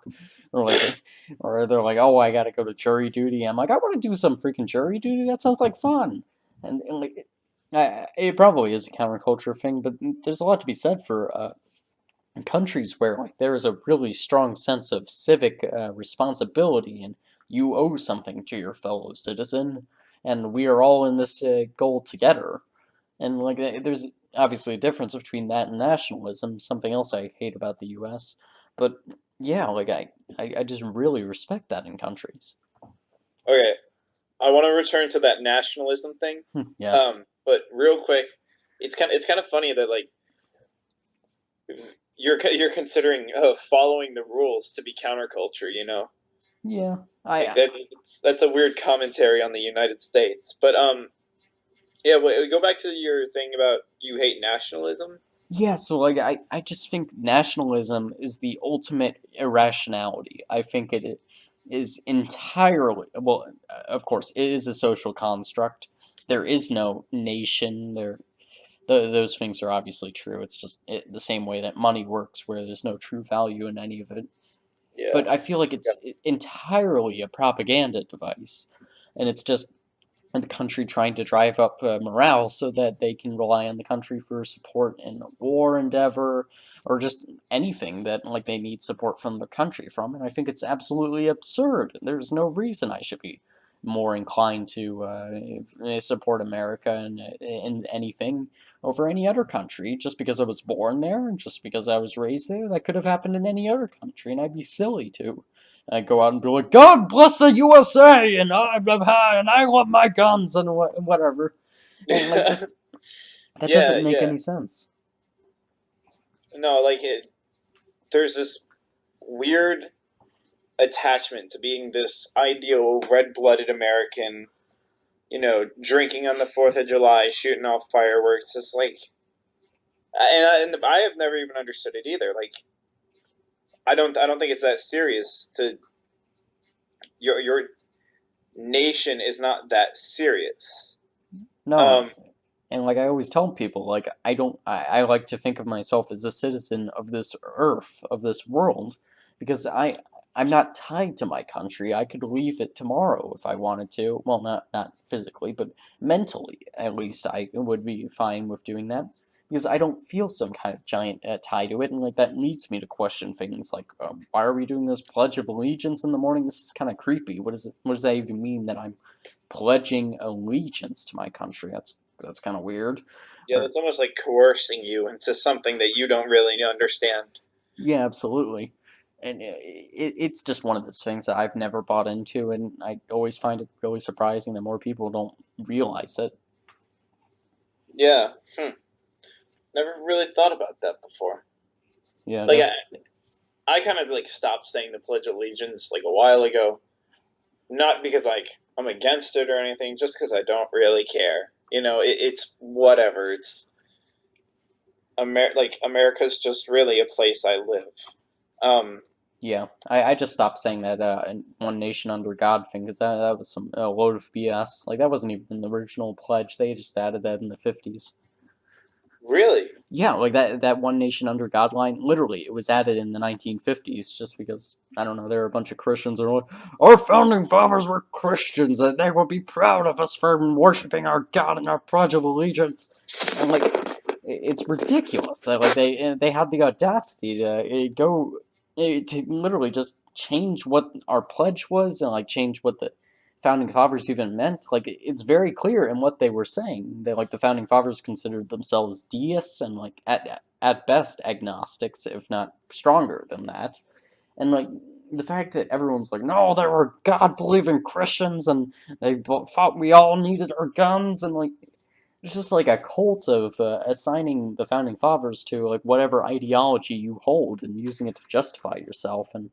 or like, or they're like, "Oh, I gotta go to jury duty." I'm like, "I want to do some freaking jury duty. That sounds like fun." And like, it probably is a counterculture thing, but there's a lot to be said for countries where like there is a really strong sense of civic responsibility, and you owe something to your fellow citizen, and we are all in this goal together. And like, there's obviously a difference between that and nationalism. Something else I hate about the U.S. But yeah, like I just really respect that in countries. Okay, I want to return to that nationalism thing. Yes. But real quick, it's kind of funny that like you're considering following the rules to be counterculture. You know, Yeah. like that's a weird commentary on the United States. But yeah, go back to your thing about you hate nationalism. Yeah, so like I just think nationalism is the ultimate irrationality. I think it is entirely well, of course, it is a social construct. There is no nation. those things are obviously true. It's just the same way that money works, where there's no true value in any of it. Yeah. But I feel like Yeah. it's entirely a propaganda device, and it's just the country trying to drive up morale so that they can rely on the country for support in a war endeavor or just anything that like they need support from the country from. And I think it's absolutely absurd. There's no reason I should be more inclined to support America in anything over any other country just because I was born there and just because I was raised there. That could have happened in any other country, and I'd be silly to. I go out and be like, God bless the USA, and I love my guns and whatever, and like just that Yeah, doesn't make yeah. any sense. No, like there's this weird attachment to being this ideal red-blooded American, drinking on the 4th of July, shooting off fireworks. It's like, and I have never even understood it either. Like, I don't think it's that serious. To your nation is not that serious. No, Um, and like I always tell people, like I don't, I like to think of myself as a citizen of this earth, of this world, because I'm not tied to my country. I could leave it tomorrow if I wanted to. Well, not physically, but mentally, at least I would be fine with doing that. Because I don't feel some kind of giant tie to it, and like that leads me to question things like, why are we doing this Pledge of Allegiance in the morning? This is kind of creepy. What is it? What does that even mean that I'm pledging allegiance to my country? That's kind of weird. yeah, Or that's almost like coercing you into something that you don't really understand. yeah, absolutely. And it's just one of those things that I've never bought into, and I always find it really surprising that more people don't realize it. Yeah, never really thought about that before. Yeah, Like, I kind of like stopped saying the Pledge of Allegiance like a while ago, not because like I'm against it or anything, just because I don't really care. It's whatever. It's like America's just really a place I live. Um, yeah. I just stopped saying that one nation under God thing because that was some load of BS. Like that wasn't even in the original pledge. They just added that in the 50s. really? Yeah, like that one nation under God line, literally, it was added in the 1950s just because, I don't know, there were a bunch of Christians and like, our founding fathers were Christians and they will be proud of us for worshiping our God and our Pledge of Allegiance. And like, it's ridiculous that like they had the audacity to go to literally just change what our pledge was and like change what the founding fathers even meant. Like it's very clear in what they were saying. They like the founding fathers considered themselves deists and like at best agnostics, if not stronger than that. And like the fact that everyone's like, no, they were God believing Christians and they thought we all needed our guns and like it's just like a cult of assigning the founding fathers to like whatever ideology you hold and using it to justify yourself. And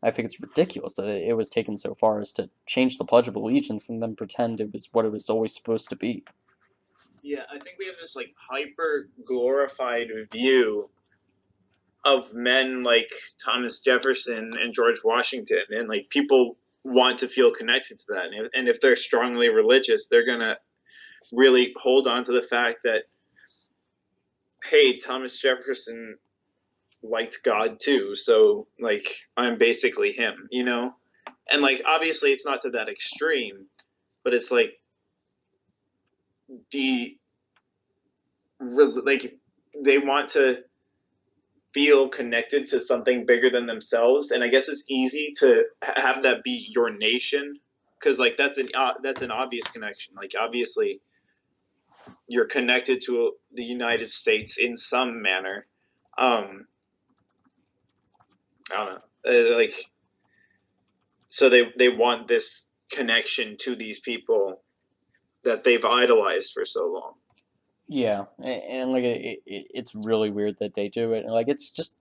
I think it's ridiculous that it was taken so far as to change the Pledge of Allegiance and then pretend it was what it was always supposed to be. Yeah, I think we have this like hyper glorified view of men like Thomas Jefferson and George Washington, and like people want to feel connected to that. And if they're strongly religious, they're gonna really hold on to the fact that, hey, Thomas Jefferson liked God too, so like I'm basically him. And like obviously it's not to that extreme, but it's like the like they want to feel connected to something bigger than themselves, and I guess it's easy to have that be your nation because like that's an obvious connection. Like obviously you're connected to the United States in some manner. I don't know, like so they want this connection to these people that they've idolized for so long. Yeah, and like it's really weird that they do it. And like it's just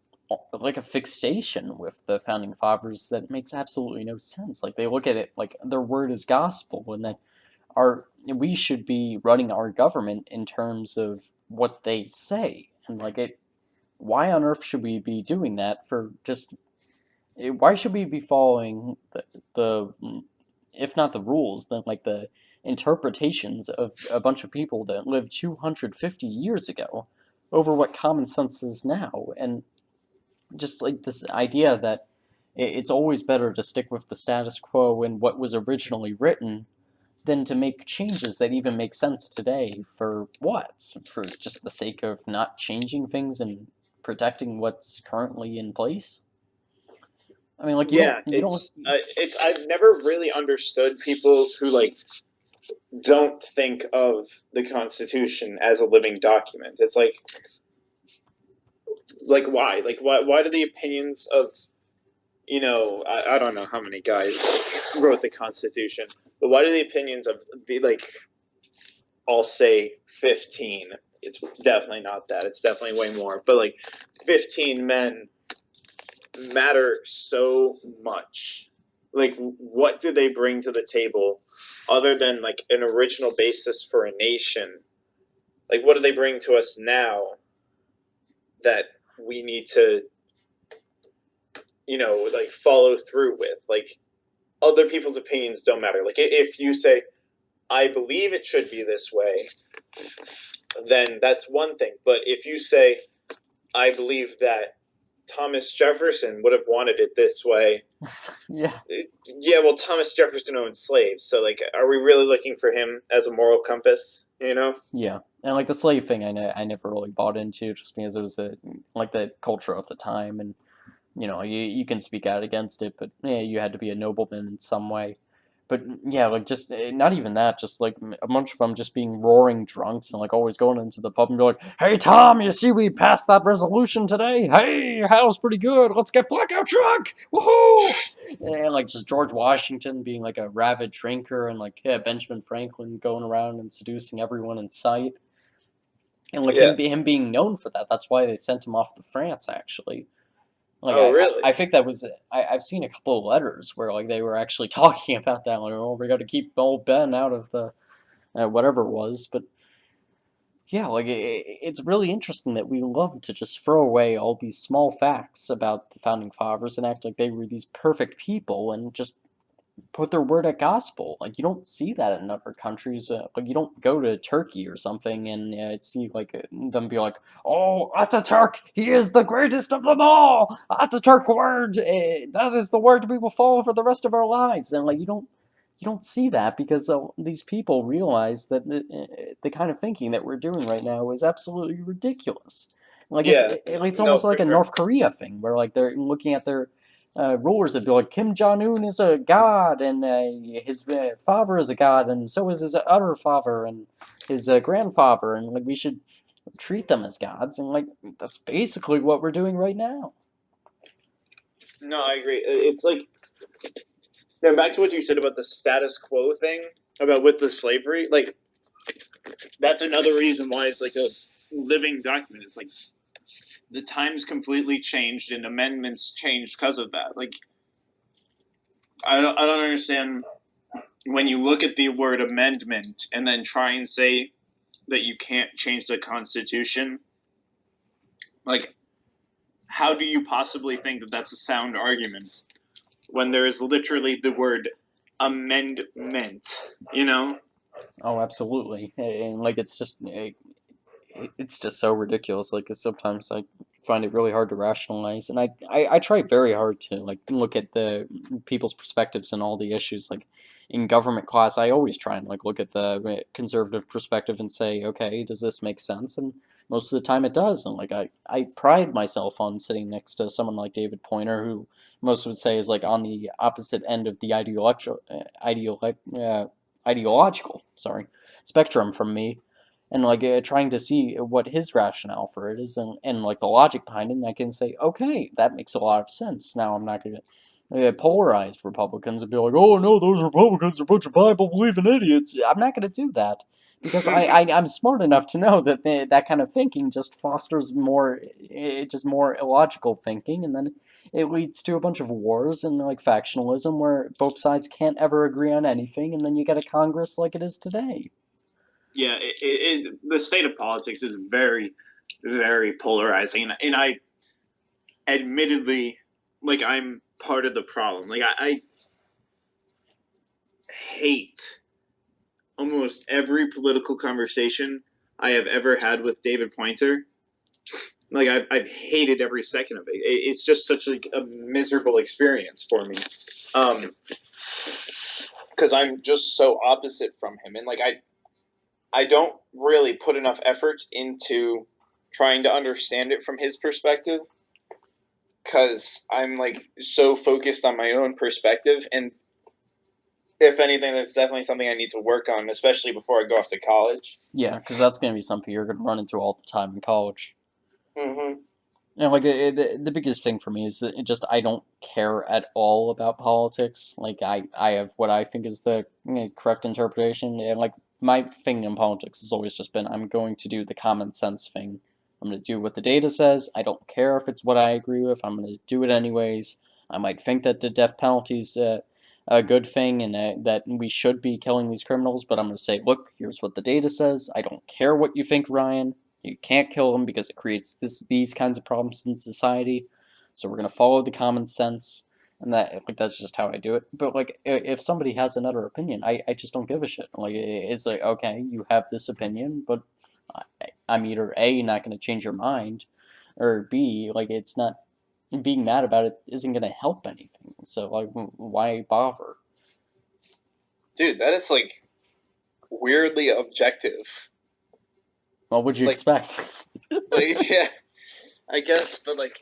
like a fixation with the founding fathers that makes absolutely no sense. Like they look at it like their word is gospel, and that our we should be running our government in terms of what they say. And like it, why on earth should we be doing that for just why should we be following the if not the rules, then like interpretations of a bunch of people that lived 250 years ago over what common sense is now. And just like this idea that it's always better to stick with the status quo and what was originally written than to make changes that even make sense today. For what? For just the sake of not changing things and protecting what's currently in place? I mean, like, Yeah, you don't, it's I've never really understood people who like don't think of the Constitution as a living document. It's like why? Like why do the opinions of I don't know how many guys wrote the Constitution, but why do the opinions of the like I'll say 15. It's definitely not that. It's definitely way more. But like 15 men matter so much. Like what do they bring to the table other than like an original basis for a nation? Like what do they bring to us now that we need to like follow through with? Like other people's opinions don't matter. Like if you say I believe it should be this way, then that's one thing. But if you say I believe that Thomas Jefferson would have wanted it this way, yeah, yeah, well, Thomas Jefferson owned slaves, so like, are we really looking for him as a moral compass? You know? yeah. And like the slave thing, I never really bought into just because it was like the culture of the time, and you can speak out against it, but yeah, you had to be a nobleman in some way. But yeah, like just not even that, just like a bunch of them just being roaring drunks and like always going into the pub and be like, "Hey Tom, you see we passed that resolution today? Hey, your house pretty good. Let's get blackout drunk, woohoo!" And like just George Washington being like a rabid drinker, and like yeah, Benjamin Franklin going around and seducing everyone in sight, and like Yeah. him being known for that. That's why they sent him off to France actually. Like Oh, really? I think that was I've seen a couple of letters where like they were actually talking about that. Like, oh, we got to keep old Ben out of the whatever it was. But yeah, like it's really interesting that we love to just throw away all these small facts about the founding fathers and act like they were these perfect people and just put their word at gospel. Like you don't see that in other countries. Like you don't go to Turkey or something and see like them be like, "Oh, Ataturk, he is the greatest of them all. Ataturk word, that is the word we will follow for the rest of our lives." And like you don't see that because these people realize that the kind of thinking that we're doing right now is absolutely ridiculous. Like Yeah. it's No, almost for like a sure. North Korea thing where like they're looking at their rulers that be like Kim Jong Un is a god and his father is a god and so is his other father and his grandfather and like we should treat them as gods and like that's basically what we're doing right now. No, I agree. It's like, now back to what you said about the status quo thing, about with the slavery, like, that's another reason why it's like a living document. It's like the times completely changed and amendments changed because of that. Like, I don't understand when you look at the word amendment and then try and say that you can't change the Constitution, like, how do you possibly think that that's a sound argument when there is literally the word amendment, you know? Oh, absolutely, and like it's just so ridiculous. Like sometimes I find it really hard to rationalize, and I try very hard to like look at the people's perspectives and all the issues. Like in government class, I always try and like look at the conservative perspective and say, okay, does this make sense? And most of the time it does. And like I pride myself on sitting next to someone like David Pointer, who most would say is like on the opposite end of the ideological spectrum from me, and like trying to see what his rationale for it is and like the logic behind it, and I can say, okay, that makes a lot of sense. Now I'm not going to polarize Republicans and be like, oh no, those Republicans are a bunch of Bible believing idiots. I'm not going to do that because I'm smart enough to know that that kind of thinking just fosters just more illogical thinking, and then it leads to a bunch of wars and like factionalism where both sides can't ever agree on anything, and then you get a Congress like it is today. Yeah, the state of politics is very, very polarizing, and I admittedly, like, I'm part of the problem. Like, I hate almost every political conversation I have ever had with David Pointer. Like I've hated every second of it. It's just such like a miserable experience for me. Because I'm just so opposite from him, and like I don't really put enough effort into trying to understand it from his perspective because I'm like so focused on my own perspective, and if anything, that's definitely something I need to work on, especially before I go off to college. Yeah, because that's going to be something you're going to run into all the time in college. Mm-hmm. And like the biggest thing for me is that it just I don't care at all about politics. Like I have what I think is the correct interpretation, and like my thing in politics has always just been I'm going to do the common sense thing. I'm going to do what the data says. I don't care if it's what I agree with. I'm going to do it anyways. I might think that the death penalty's a good thing and that we should be killing these criminals, but I'm going to say, look, here's what the data says. I don't care what you think, Ryan. You can't kill them because it creates these kinds of problems in society. So we're gonna follow the common sense, and that's just how I do it. But like if somebody has another opinion, I just don't give a shit. Like it's like okay, you have this opinion, but I'm either A, not gonna change your mind, or B, like it's not being mad about it isn't gonna help anything. So like why bother? Dude, that is like weirdly objective. What would you Like, expect? yeah, I guess, but like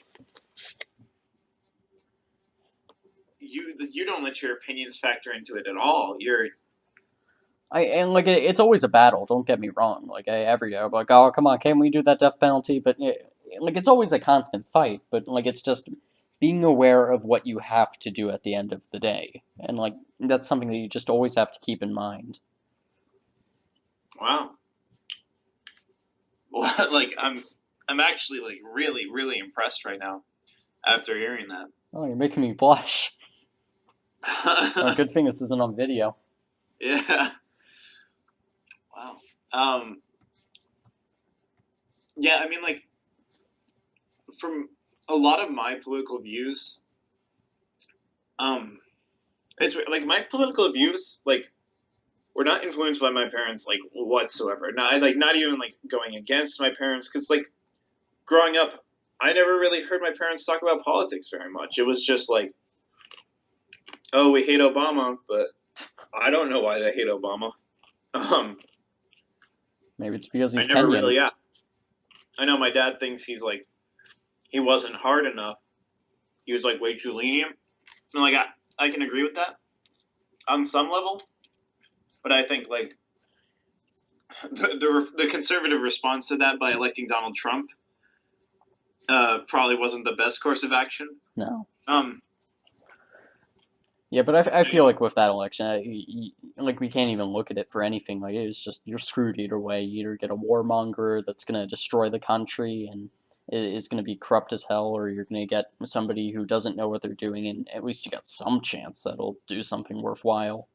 you don't let your opinions factor into it at all. You're And like it's always a battle. Don't get me wrong. Like every day, I'm like, oh come on, can't we do that death penalty? But like it's always a constant fight. But like it's just being aware of what you have to do at the end of the day, and like that's something that you just always have to keep in mind. wow. Well, like I'm actually like really impressed right now after hearing Oh, you're making me blush. Oh, that. good thing this isn't on video. Yeah. Wow. Um. Yeah. I mean, like from a lot of my political views, um, it's like my political views like were not influenced by my parents like whatsoever. Not like not even like going against my parents because like growing up, I never really heard my parents talk about politics very much. It was just like, oh, we hate Obama, but I don't know why they hate Obama. Um, Maybe it's because I he's never Kenyan. really asked. I know my dad thinks he's like he wasn't hard enough. He was like way too lenient. And like I can agree with that on some level, but I think like the conservative response to that by electing Donald Trump probably wasn't the best course of action. No. Um, Yeah, but I feel like with that election, like we can't even look at it for anything. Like it's just you're screwed either way. You either get a warmonger that's gonna destroy the country and is gonna be corrupt as hell, or you're gonna get somebody who doesn't know what they're doing, and at least you got some chance that'll do something worthwhile.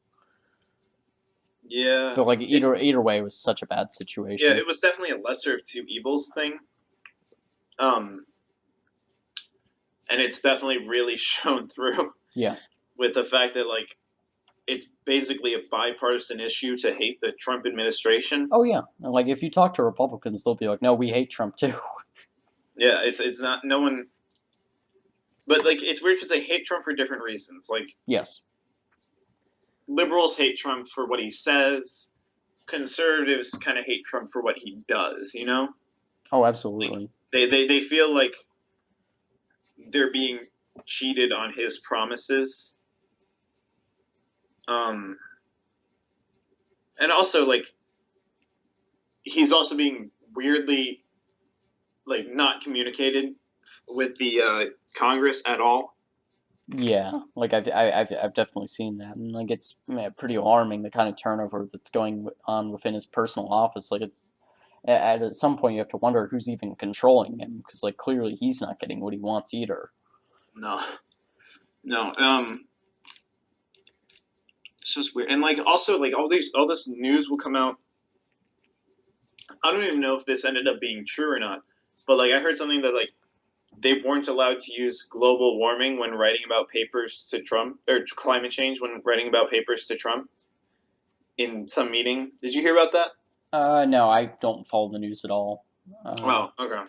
yeah, But like it's either way, it was such a bad yeah, situation. it was definitely a lesser of two evils thing. Um, and it's definitely really shown through Yeah. with the fact that like it's basically a bipartisan issue to hate the Trump administration. Oh yeah. And like if you talk to Republicans, they'll be like, "No, we hate Trump too." Yeah, it's not no one, but like it's weird because they hate Trump for different reasons. Like Yes. liberals hate Trump for what he says. Conservatives kind of hate Trump for what he does. You know, Oh, like absolutely. they feel like they're being cheated on his promises. Um, and also like he's also being weirdly like not communicated with the Congress at all. Yeah, like I've definitely seen that, and like it's pretty alarming the kind of turnover that's going on within his personal office. Like it's at some point you have to wonder who's even controlling him because like clearly he's not getting what he wants either. No, no. It's just weird, and like also like all this news will come out. I don't even know if this ended up being true or not, but like I heard something that like they weren't allowed to use global warming when writing about papers to Trump or climate change when writing about papers to Trump. in some meeting. Did you hear about that? No, I don't follow the news at all. Oh, okay.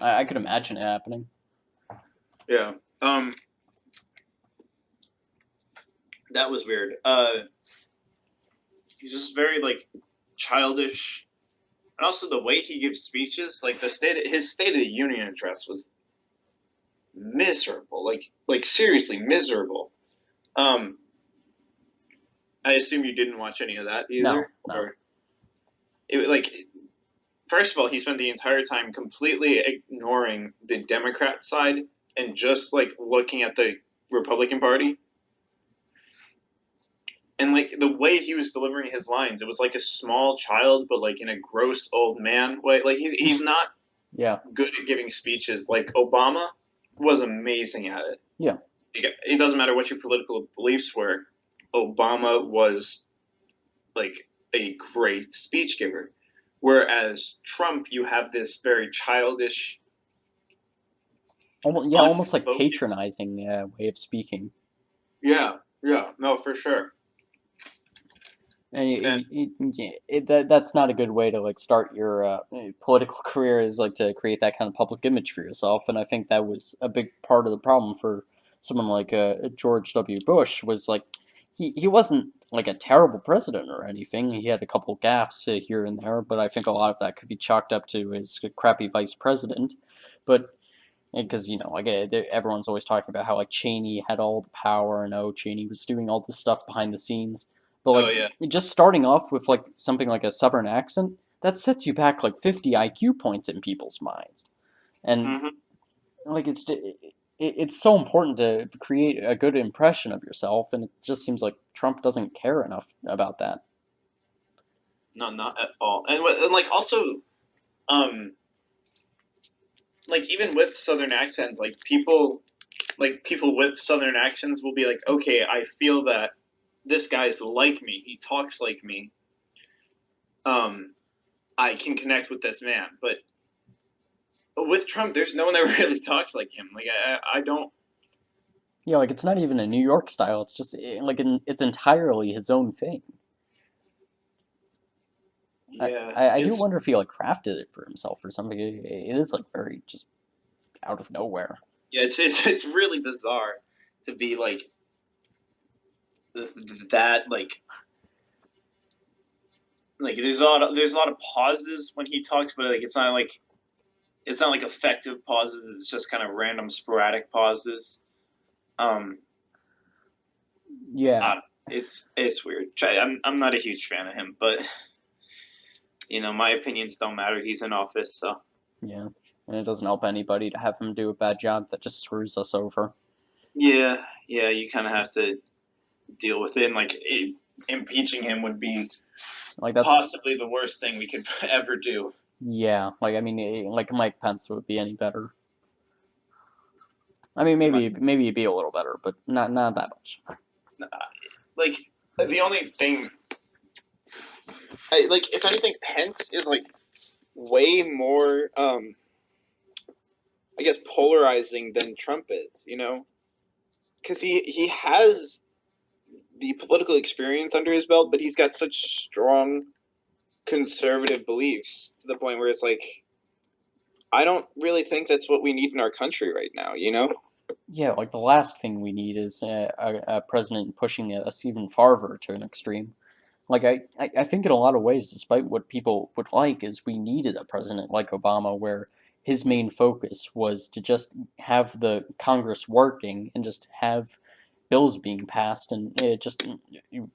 I could imagine it happening. Yeah. That was weird. He's just very like childish, and also the way he gives speeches, like his State of the Union address was miserable, like seriously miserable. Um, I assume you didn't watch any of that No, either, no. or it like first of all, he spent the entire time completely ignoring the Democrat side and just like looking at the Republican Party. And like the way he was delivering his lines, it was like a small child, but like in a gross old man way. Like he's not Yeah, good at giving speeches. Like Obama was amazing at it. yeah. It doesn't matter what your political beliefs were. Obama was like a great speech giver. Whereas Trump, you have this very childish, Almost, yeah, almost like unfocused. patronizing way of speaking. Yeah, yeah, no, for sure. And And that's not a good way to like start your political career, is like to create that kind of public image for yourself. And I think that was a big part of the problem for someone like George W. Bush. Was like he wasn't like a terrible president or anything. He had a couple gaffes here and there, but I think a lot of that could be chalked up to his crappy vice president. But because like everyone's always talking about how like Cheney had all the power and oh Cheney was doing all this stuff behind the scenes, but oh like yeah, just starting off with like something like a southern accent that sets you back like 50 IQ points in people's minds, and hmm like it's so important to create a good impression of yourself, and it just seems like Trump doesn't care enough about that. no, not at all. And like also, um, like even with Southern accents, like people with Southern accents will be like, okay, I feel that this guy's like me. He talks like me. Um, I can connect with this man. But with Trump, there's no one that really talks like him. Like I don't. Yeah, like it's not even a New York style. It's just it's entirely his own thing. I, Yeah, I do his wonder if he like crafted it for himself or something. It is like very just out of nowhere. yeah, it's really bizarre to be like that. Like there's a lot of pauses when he talks, but like it's not like effective pauses. It's just kind of random sporadic pauses. Um, Yeah, I, it's weird. I'm not a huge fan of him, but my opinions don't matter. He's in office, so yeah. And it doesn't help anybody to have him do a bad job that just screws us over. yeah, yeah. You kind of have to deal with it. And like impeaching him would be Like that's possibly the worst thing we could ever do. yeah. Like I mean, like Mike Pence would be any better. I mean, maybe it'd be a little better, but not that much. Like the only thing, like if anything, Pence is like way more, I guess, polarizing than Trump is. Because he has the political experience under his belt, but he's got such strong conservative beliefs to the point where it's like I don't really think that's what we need in our country right now. Yeah, like the last thing we need is a president pushing us even farther to an extreme. Like I think in a lot of ways, despite what people would like, is we needed a president like Obama where his main focus was to just have the Congress working and just have bills being passed and just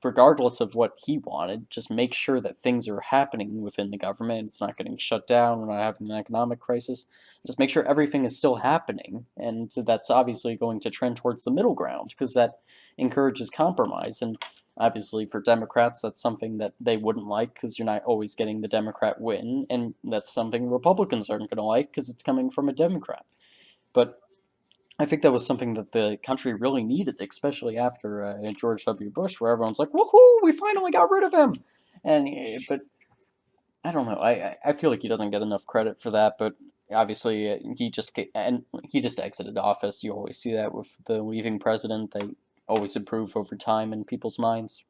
regardless of what he wanted, just make sure that things are happening within the government. It's not getting shut down. We're not having an economic crisis. Just make sure everything is still happening, and that's obviously going to trend towards the middle ground because that encourages compromise. And obviously, for Democrats, that's something that they wouldn't like because you're not always getting the Democrat win, and that's something Republicans aren't going to like because it's coming from a Democrat. But I think that was something that the country really needed, especially after George W. Bush, where everyone's like, "Woohoo! We finally got rid of him!" And but I don't know. I feel like he doesn't get enough credit for that. But obviously, he just exited office. You always see that with the leaving president. They always improve over time in people's minds.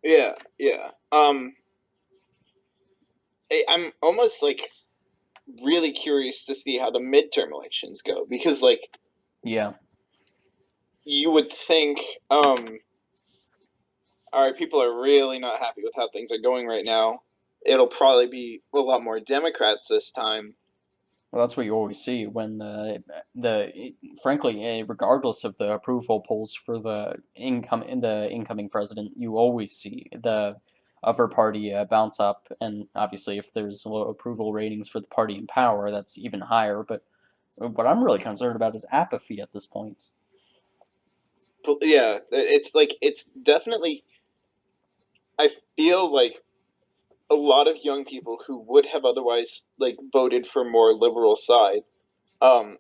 Yeah, yeah. I'm almost like really curious to see how the midterm elections go because like Yeah. you would think all right, people are really not happy with how things are going right now. It'll probably be a lot more Democrats this time. Well, that's what you always see when the frankly, regardless of the approval polls for the incoming president, you always see the other party bounce up, and obviously, if there's low approval ratings for the party in power, that's even higher. But what I'm really concerned about is apathy at this point. But yeah, it's like it's definitely. I feel like a lot of young people who would have otherwise like voted for more liberal side, um,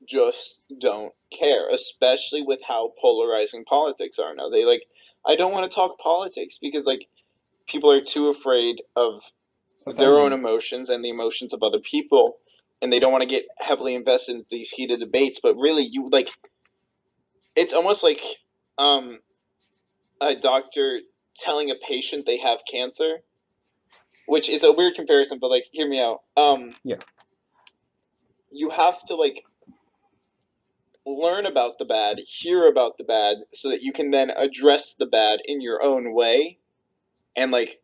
just don't care, especially with how polarizing politics are now. They like, I don't want to talk politics because like people are too afraid of their own Offending. emotions and the emotions of other people, and they don't want to get heavily invested in these heated debates. But really, you like, it's almost like um, a doctor telling a patient they have cancer, which is a weird comparison, but like, hear me out. Yeah. You have to like learn about the bad, hear about the bad, so that you can then address the bad in your own way, and like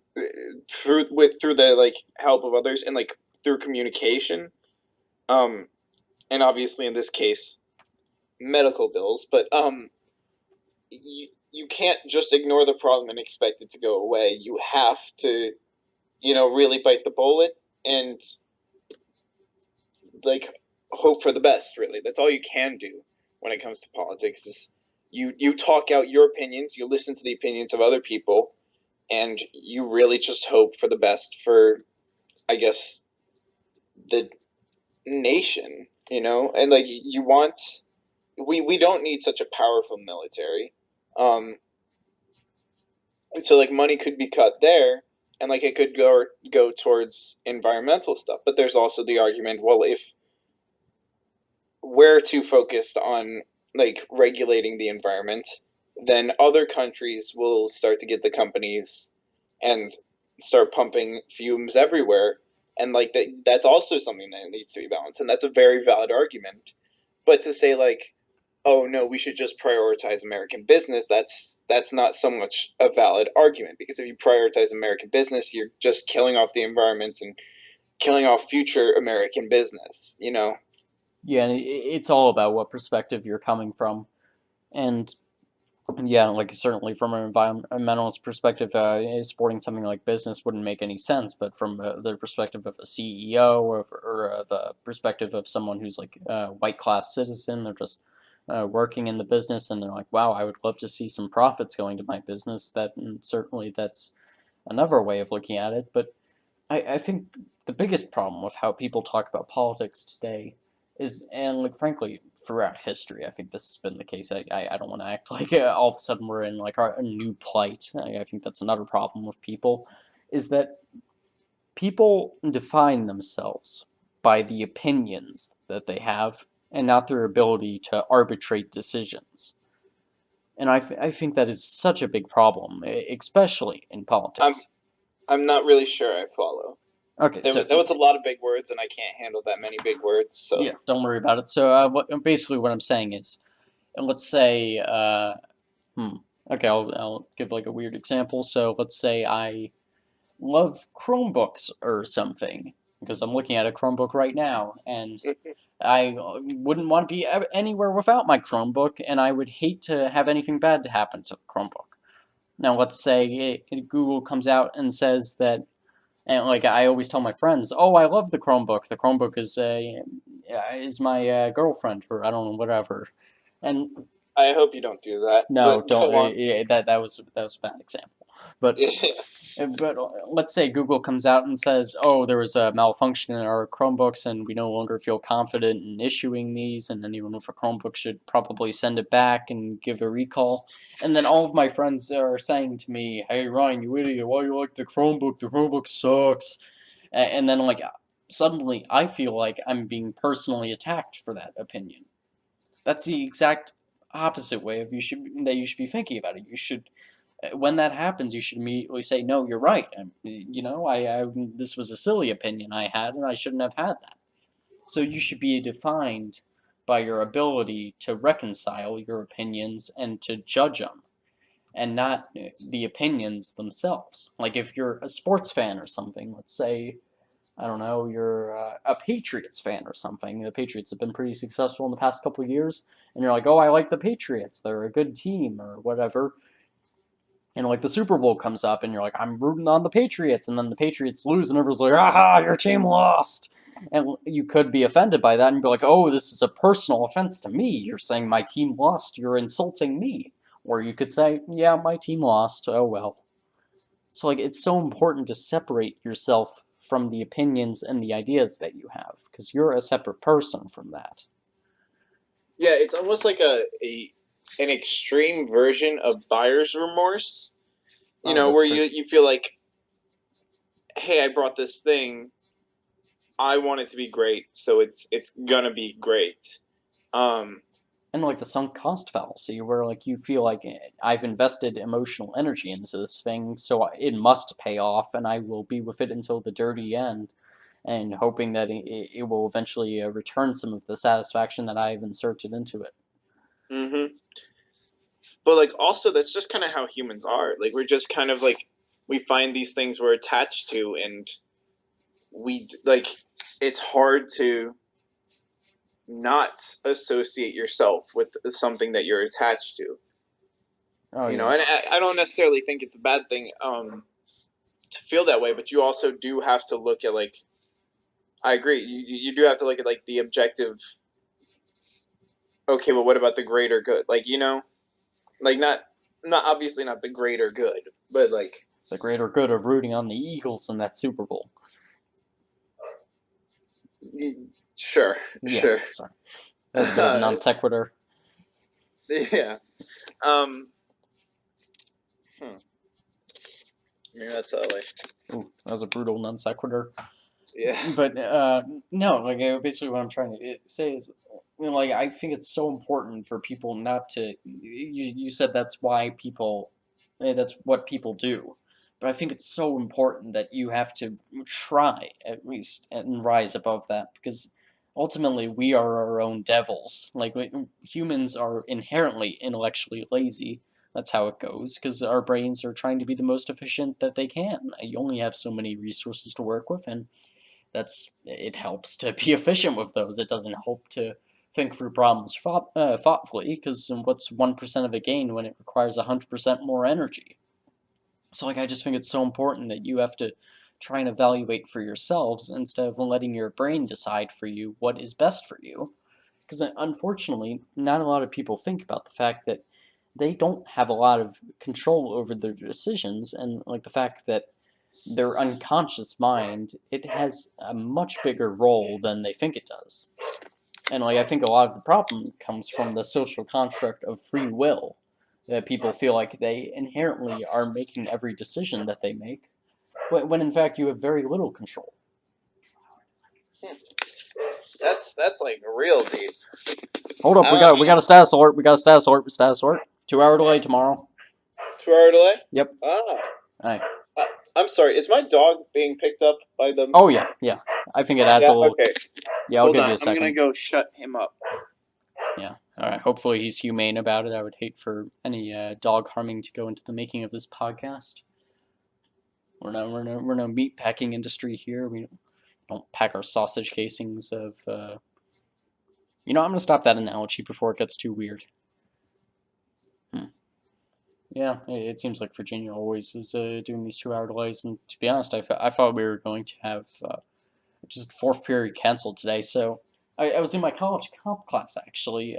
through the like help of others and like through communication. Um, and obviously in this case, medical bills, but you can't just ignore the problem and expect it to go away. You have to, really bite the bullet and like hope for the best. Really, that's all you can do when it comes to politics. Is you talk out your opinions, you listen to the opinions of other people, and you really just hope for the best for, I guess, the nation. And like you want, we don't need such a powerful military. Um, so like money could be cut there, and like it could go towards environmental stuff. But there's also the argument, well, if we're too focused on like regulating the environment, then other countries will start to get the companies and start pumping fumes everywhere. And like that's also something that needs to be balanced. And that's a very valid argument. But to say like, oh no, we should just prioritize American business, that's not so much a valid argument because if you prioritize American business, you're just killing off the environment and killing off future American business. Yeah, and it's all about what perspective you're coming from, and yeah, like certainly from an environmentalist perspective, supporting something like business wouldn't make any sense. But from the perspective of a CEO or the perspective of someone who's like a white class citizen, they're just working in the business, and they're like, "Wow, I would love to see some profits going to my business." That certainly that's another way of looking at it. But I think the biggest problem with how people talk about politics today is, and like frankly, throughout history, I think this has been the case. I don't want to act like all of a sudden we're in like a new plight. I think that's another problem with people, is that people define themselves by the opinions that they have and not their ability to arbitrate decisions. And I think that is such a big problem, especially in I'm politics. I'm not really sure I follow. Okay, so There was a lot of big words, and I can't handle that many big words. So yeah, don't worry about it. So, basically what I'm saying is, let's say, okay, I'll give like a weird example. So let's say I love Chromebooks or something because I'm looking at a Chromebook right now, and I wouldn't want to be anywhere without my Chromebook, and I would hate to have anything bad to happen to the Chromebook. Now, let's say Google comes out and says that, and like I always tell my friends, oh, I love the Chromebook. The Chromebook is my girlfriend, or I don't know, whatever. And I hope you don't do that. no, But don't. go on. That was a bad example. But Yeah. let's say Google comes out and says, "Oh, there was a malfunction in our Chromebooks, and we no longer feel confident in issuing these, and anyone with a Chromebook should probably send it back and give a recall." And then all of my friends are saying to me, "Hey, Ryan, you idiot! Why you like the Chromebook? The Chromebook sucks." And then like suddenly, I feel like I'm being personally attacked for that opinion. That's the exact opposite way of you should be thinking about it. You should When that happens, you should immediately say, "No, you're right. I this was a silly opinion I had, and I shouldn't have had that." So you should be defined by your ability to reconcile your opinions and to judge them, and not the opinions themselves. Like if you're a sports fan or something, let's say, I don't know, you're a Patriots fan or something. The Patriots have been pretty successful in the past couple of years, and you're like, oh, I like the Patriots. They're a good team or whatever. And like the Super Bowl comes up, and you're like, I'm rooting on the Patriots, and then the Patriots lose, and everyone's like, aha, your team lost. And you could be offended by that and be like, oh, this is a personal offense to me. You're saying my team lost. You're insulting me. Or you could say, yeah, my team lost. Oh well. So like it's so important to separate yourself from the opinions and the ideas that you have, because you're a separate person from that. Yeah, it's almost like a an extreme version of buyer's remorse. You Oh, know, that's where great. you feel like, hey, I brought this thing. I want it to be great, so it's gonna be great. Um, And like the sunk cost fallacy, where like you feel like I've invested emotional energy into this thing, so it must pay off, and I will be with it until the dirty end, and hoping that it will eventually return some of the satisfaction that I've inserted into it. hmm But like also that's just kind of how humans are. Like we're just kind of like we find these things we're attached to, and we like it's hard to not associate yourself with something that you're attached to. Oh You know, yeah, and I don't necessarily think it's a bad thing to feel that way, but you also do have to look at like I agree. You do have to look at like the objective. Okay, well, what about the greater good? Like like not obviously not the greater good, but like the greater good of rooting on the Eagles in that Super Bowl. sure, Yeah, sure, sorry, that was a bit of a non sequitur. yeah. Um, hmm. Maybe that's how like Ooh, that was a brutal non sequitur. yeah. But no, like basically what I'm trying to say is, like I think it's so important for people not to. You said that's why people, that's what people do, but I think it's so important that you have to try at least and rise above that, because ultimately we are our own devils. Like humans are inherently intellectually lazy. That's how it goes, because our brains are trying to be the most efficient that they can. You only have so many resources to work with, and it helps to be efficient with those. It doesn't help to think through problems thoughtfully, because what's 1% of a gain when it requires 100% more energy? So like I just think it's so important that you have to try and evaluate for yourselves instead of letting your brain decide for you what is best for you. Because unfortunately, not a lot of people think about the fact that they don't have a lot of control over their decisions, and like the fact that their unconscious mind, it has a much bigger role than they think it does. And like I think a lot of the problem comes from the social construct of free will, that people feel like they inherently are making every decision that they make, when in fact you have very little control. That's like real deep. Hold up, I we don't got a status alert. We got a status alert. Status alert. 2 hour delay tomorrow. 2 hour delay. Yep. Ah, All right. I'm sorry. Is my dog being picked up by them? Oh yeah, yeah. I think it adds Yeah. a little. Okay. Yeah, I'll Hold give on. you a I'm gonna second. go shut him up. Yeah. All right. Hopefully he's humane about it. I would hate for any dog harming to go into the making of this podcast. We're no meat packing industry here. We don't pack our sausage casings of. I'm gonna stop that analogy before it gets too weird. Hmm. Yeah, it seems like Virginia always is doing these 2 hour delays, and to be honest, I thought we were going to have just fourth period canceled today. So I was in my college comp class actually.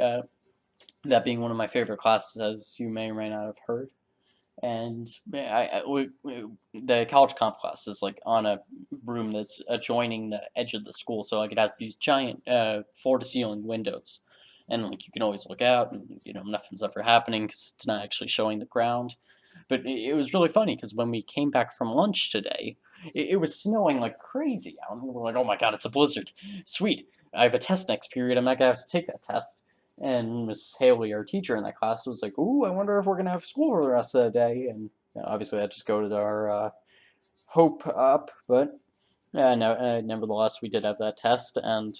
That being one of my favorite classes, as you may or may not have heard. And the college comp class is like on a room that's adjoining the edge of the school, so like it has these giant floor to ceiling windows, and like you can always look out, and nothing's ever happening because it's not actually showing the ground. But it was really funny because when we came back from lunch today, it was snowing like crazy out, and we were like, oh my god, it's a blizzard. Sweet, I have a test next period. I'm not gonna have to take that test. And Miss Haley, our teacher in that class, was like, "Ooh, I wonder if we're gonna have school for the rest of the day." And obviously, I just go to our hope up, but no, nevertheless, we did have that test, and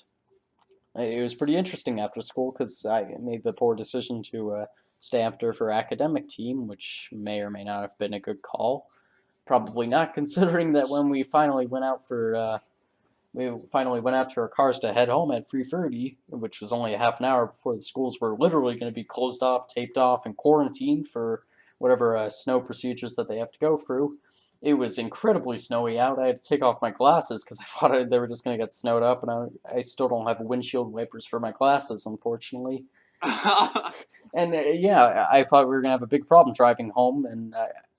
it was pretty interesting after school because I made the poor decision to stay after for academic team, which may or may not have been a good call. Probably not, considering that when we finally went out to our cars to head home at 3:30, which was only a half an hour before the schools were literally going to be closed off, taped off, and quarantined for whatever snow procedures that they have to go through. It was incredibly snowy out. I had to take off my glasses because I thought they were just going to get snowed up, and I still don't have windshield wipers for my glasses, unfortunately. And yeah, I thought we were gonna have a big problem driving home, and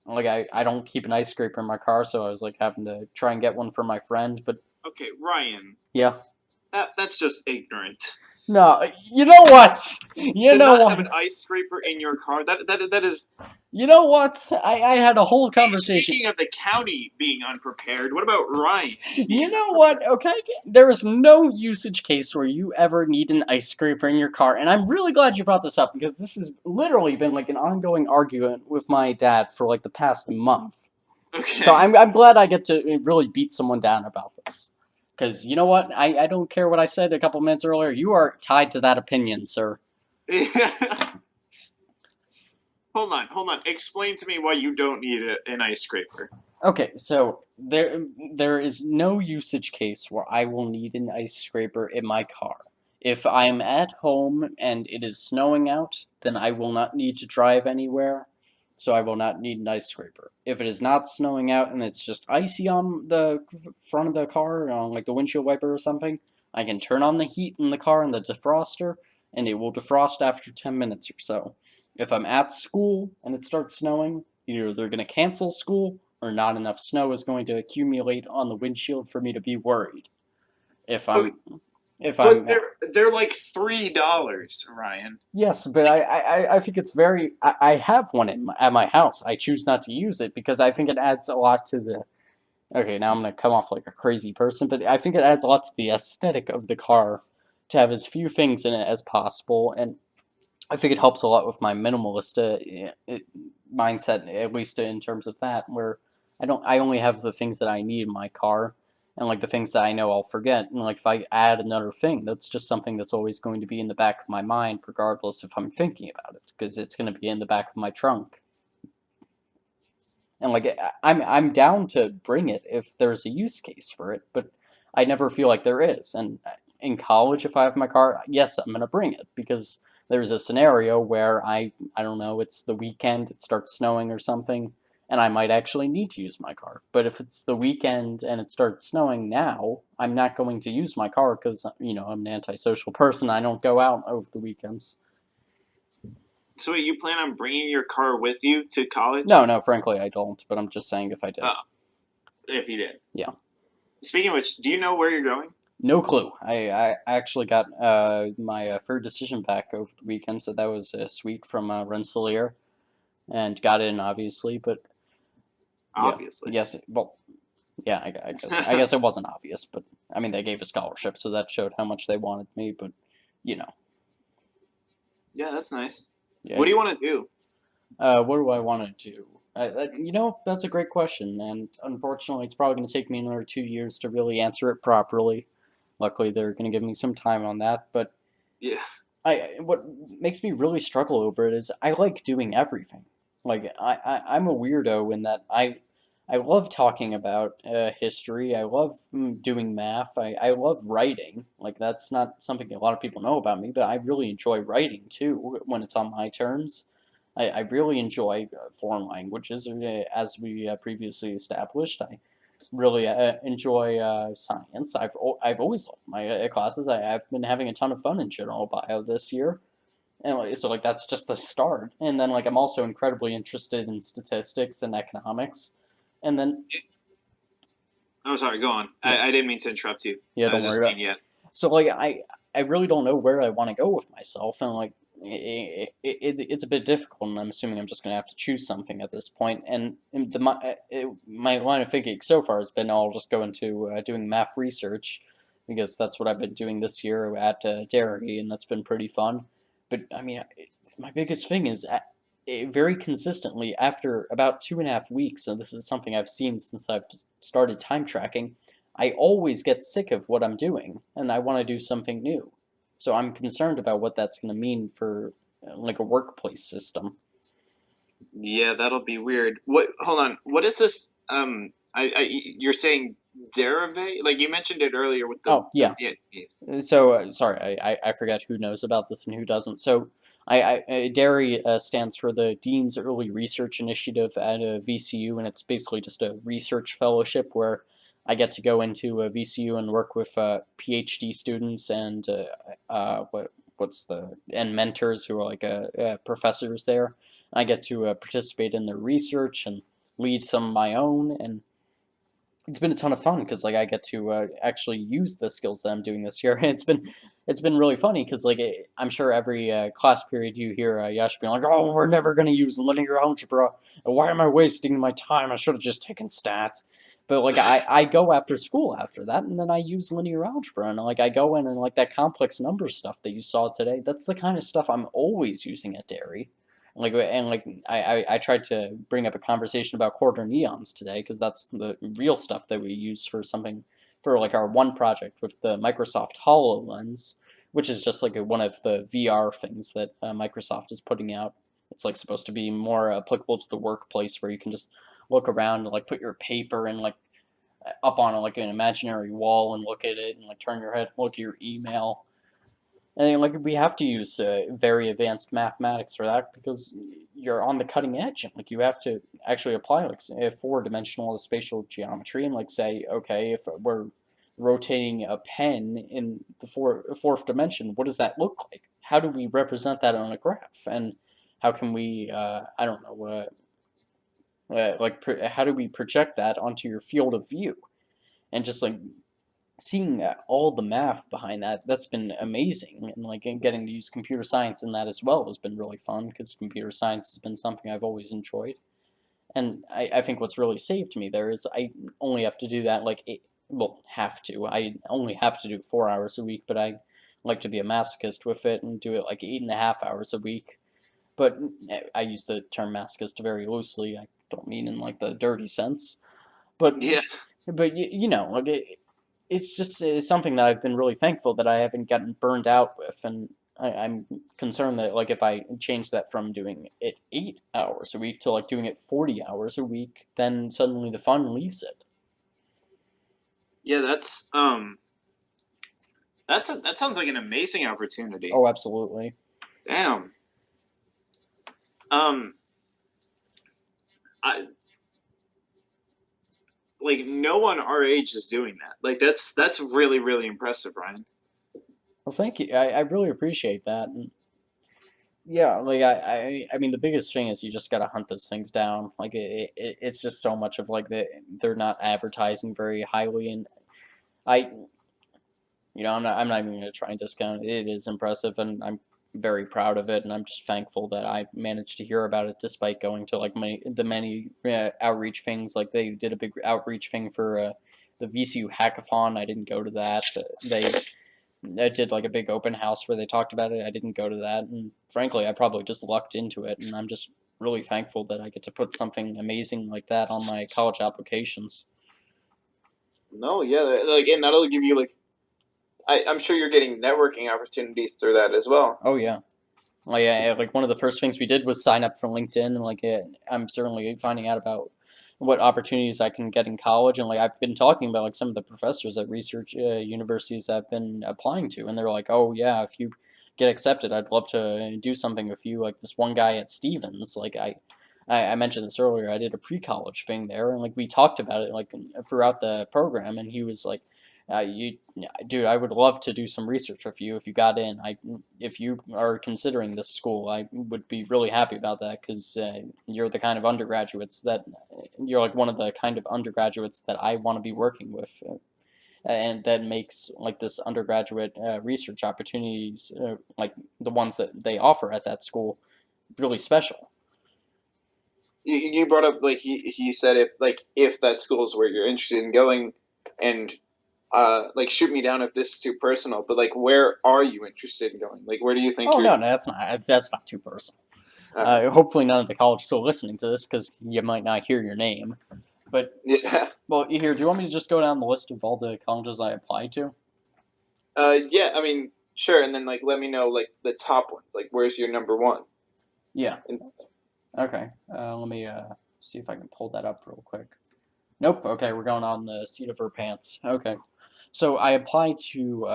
I don't keep an ice scraper in my car, so I was like having to try and get one for my friend. But Okay, Ryan, yeah, that's just ignorant. no, you know what? You To know not have what? an ice scraper in your car, that is. You know what? I had a whole conversation. Speaking of the county being unprepared, what about Ryan You being know what? unprepared? Okay, there is no usage case where you ever need an ice scraper in your car, and I'm really glad you brought this up because this has literally been like an ongoing argument with my dad for like the past month. So Okay. I'm glad I get to really beat someone down about this. Because you know what? I don't care what I said a couple minutes earlier. You are tied to that opinion, sir. Hold on. Explain to me why you don't need an ice scraper. Okay, so there is no usage case where I will need an ice scraper in my car. If I'm at home and it is snowing out, then I will not need to drive anywhere, so I will not need an ice scraper. If it is not snowing out and it's just icy on the front of the car, on like the windshield wiper or something, I can turn on the heat in the car and the defroster, and it will defrost after 10 minutes or so. If I'm at school and it starts snowing, either they're going to cancel school or not enough snow is going to accumulate on the windshield for me to be worried. If Okay, I'm if but I'm they're like $3, Ryan. Yes, but I think it's very I have one at my house. I choose not to use it because I think it adds a lot to the okay, now I'm gonna come off like a crazy person, but I think it adds a lot to the aesthetic of the car to have as few things in it as possible, and I think it helps a lot with my minimalist mindset, at least in terms of that, where I only have the things that I need in my car, and like the things that I know I'll forget, and like if I add another thing, that's just something that's always going to be in the back of my mind, regardless if I'm thinking about it, because it's going to be in the back of my trunk. And like I'm down to bring it if there's a use case for it, but I never feel like there is. And in college, if I have my car, yes, I'm gonna bring it because there's a scenario where I don't know, it's the weekend, it starts snowing or something, and I might actually need to use my car. But if it's the weekend and it starts snowing now, I'm not going to use my car because I'm an antisocial person. I don't go out over the weekends. So wait, you plan on bringing your car with you to college? No, no, frankly, I don't. But I'm just saying if I did. Oh, if you did. Yeah. Speaking of which, do you know where you're going? No clue. I actually got my third decision back over the weekend, so that was sweet from Rensselaer, and got in obviously. But yeah, Obviously. yes, well, yeah, I guess it wasn't obvious, but I mean they gave a scholarship, so that showed how much they wanted me. But you know, Yeah, that's nice. yeah. What do you want to do? What do I want to do? That's a great question, and unfortunately, it's probably going to take me another 2 years to really answer it properly. Luckily, they're going to give me some time on that, but Yeah. what makes me really struggle over it is I like doing everything. Like I'm a weirdo in that I love talking about history. I love doing math. I love writing. Like that's not something a lot of people know about me, but I really enjoy writing too when it's on my terms. I really enjoy foreign languages, as we previously established. I really enjoy science. I've always loved my classes. I've been having a ton of fun in general bio this year, and so like that's just the start. And then like I'm also incredibly interested in statistics and economics, and then Oh, sorry. Go on. yeah, I didn't mean to interrupt you. yeah, I don't was worry just about saying, yeah. So like I really don't know where I want to go with myself, and like it's a bit difficult, and I'm assuming I'm just gonna have to choose something at this point. And my line of thinking so far has been I'll just go into doing math research because that's what I've been doing this year at Derry, and that's been pretty fun. but I mean, my biggest thing is very consistently after about 2.5 weeks, and this is something I've seen since I've started time tracking, I always get sick of what I'm doing, and I want to do something new. So I'm concerned about what that's going to mean for like a workplace system. Yeah, that'll be weird. What? Hold on. What is this? You're saying derivate? Like you mentioned it earlier with Oh, the yeah. yeah, yes. So, sorry, I forget who knows about this and who doesn't. So, DARI stands for the Dean's Early Research Initiative at VCU, and it's basically just a research fellowship where I get to go into a VCU and work with PhD students and what's the and mentors who are like professors there. I get to participate in their research and lead some of my own, and it's been a ton of fun because like I get to actually use the skills that I'm doing this year. It's been really funny because like I'm sure every class period you hear Yash being like, "Oh, we're never gonna use linear algebra. Why am I wasting my time? I should have just taken stats." But like I go after school after that, and then I use linear algebra, and like I go in and like that complex number stuff that you saw today. That's the kind of stuff I'm always using at Dairy. I tried to bring up a conversation about quarter neons today because that's the real stuff that we use for something for like our one project with the Microsoft HoloLens, which is just like one of the VR things that Microsoft is putting out. It's like supposed to be more applicable to the workplace where you can just look around and like put your paper and like up on like an imaginary wall and look at it and like turn your head, look at your email. And like we have to use very advanced mathematics for that because you're on the cutting edge, and like you have to actually apply like four-dimensional spatial geometry, and like say, okay, if we're rotating a pen in the fourth dimension, what does that look like? How do we represent that on a graph? And how can we, I don't know, how do we project that onto your field of view? And just like seeing all the math behind that, that's been amazing. And like getting to use computer science in that as well has been really fun because computer science has been something I've always enjoyed. And I think what's really saved me there is I only have to do that like I only have to do it 4 hours a week, but I like to be a masochist with it and do it like 8.5 hours a week. But I use the term masochist very loosely. I don't mean in like the dirty sense. But Yeah. you know, like it's just something that I've been really thankful that I haven't gotten burned out with, and I'm concerned that like if I change that from doing it 8 hours a week to like doing it 40 hours a week, then suddenly the fun leaves it. Yeah, that sounds like an amazing opportunity. Oh, absolutely. Damn. Um, I like no one our age is doing that. Like that's really really impressive, Ryan. Well, thank you. I really appreciate that. And yeah, like I mean, the biggest thing is you just gotta hunt those things down. Like it's just so much of like they're not advertising very highly, and I I'm not even gonna try and discount it. It is impressive, and I'm very proud of it, and I'm just thankful that I managed to hear about it despite going to like many outreach things. Like they did a big outreach thing for the VCU hackathon. I didn't go to that. They did like a big open house where they talked about it. I didn't go to that, and frankly, I probably just lucked into it, and I'm just really thankful that I get to put something amazing like that on my college applications. No, yeah, like and that'll give you like I'm sure you're getting networking opportunities through that as well. Oh yeah. Like, like one of the first things we did was sign up for LinkedIn, and like I'm certainly finding out about what opportunities I can get in college, and like I've been talking about like some of the professors at research universities I've been applying to, and they're like, oh yeah, if you get accepted, I'd love to do something with you. Like this one guy at Stevens, like I mentioned this earlier, I did a pre-college thing there, and like we talked about it like throughout the program, and he was like, you dude, I would love to do some research with you if you got in. If you are considering this school, I would be really happy about that because you're the kind of undergraduates that you're like one of the kind of undergraduates that I want to be working with, and that makes like this undergraduate research opportunities, like the ones that they offer at that school, really special. You brought up like he said if like if that school is where you're interested in going, and like shoot me down if this is too personal, but like where are you interested in going? Like where do you think Oh you're no, no, that's not too personal. okay. Hopefully none of the colleges still listening to this because you might not hear your name. But Yeah. well, here, do you want me to just go down the list of all the colleges I applied to? Yeah, I mean, sure, and then like let me know like the top ones. Like where's your number one? Yeah. And Okay. Let me see if I can pull that up real quick. Nope. Okay, we're going on the seat of her pants. Okay. So I applied to.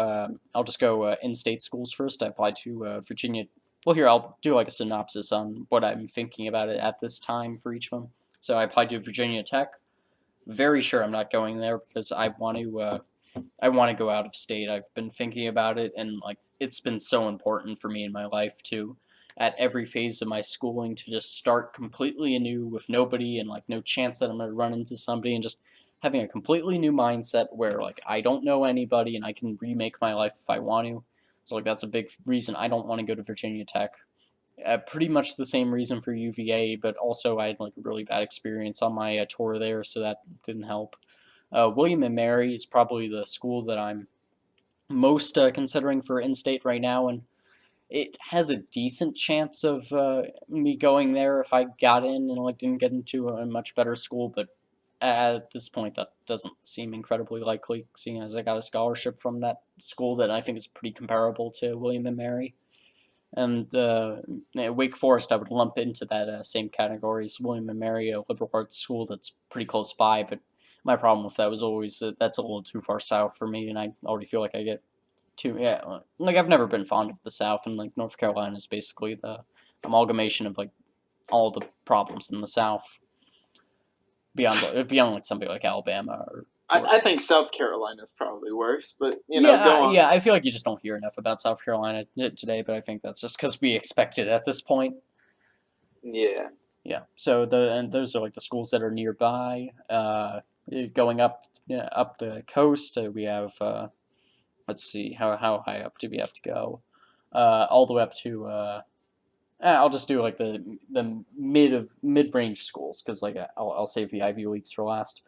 I'll just go in-state schools first. I applied to Virginia. Well, here I'll do like a synopsis on what I'm thinking about it at this time for each of them. So I applied to Virginia Tech. Very sure I'm not going there because I want to. I want to go out of state. I've been thinking about it, and like it's been so important for me in my life to, at every phase of my schooling, to just start completely anew with nobody and like no chance that I'm gonna run into somebody, and just having a completely new mindset where like I don't know anybody and I can remake my life if I want to. So like that's a big reason I don't want to go to Virginia Tech. Pretty much the same reason for UVA, but also I had like a really bad experience on my tour there, so that didn't help. William and Mary is probably the school that I'm most considering for in-state right now, and it has a decent chance of me going there if I got in and like didn't get into a much better school. But at this point, that doesn't seem incredibly likely, seeing as I got a scholarship from that school that I think is pretty comparable to William and Mary. And Wake Forest, I would lump into that same category as William and Mary, a liberal arts school that's pretty close by. But my problem with that was always that that's a little too far south for me, and I already feel like I get too like I've never been fond of the South, and like North Carolina is basically the amalgamation of like all the problems in the South beyond like something like Alabama or Georgia. I think South Carolina is probably worse, but you know, Yeah, go on. yeah, I feel like you just don't hear enough about South Carolina today, but I think that's just because we expect it at this point. Yeah. Yeah. So those are like the schools that are nearby. Going up up the coast, we have let's see how high up do we have to go? All the way up to I'll just do like the mid range schools because like I'll save the Ivy Leagues for last.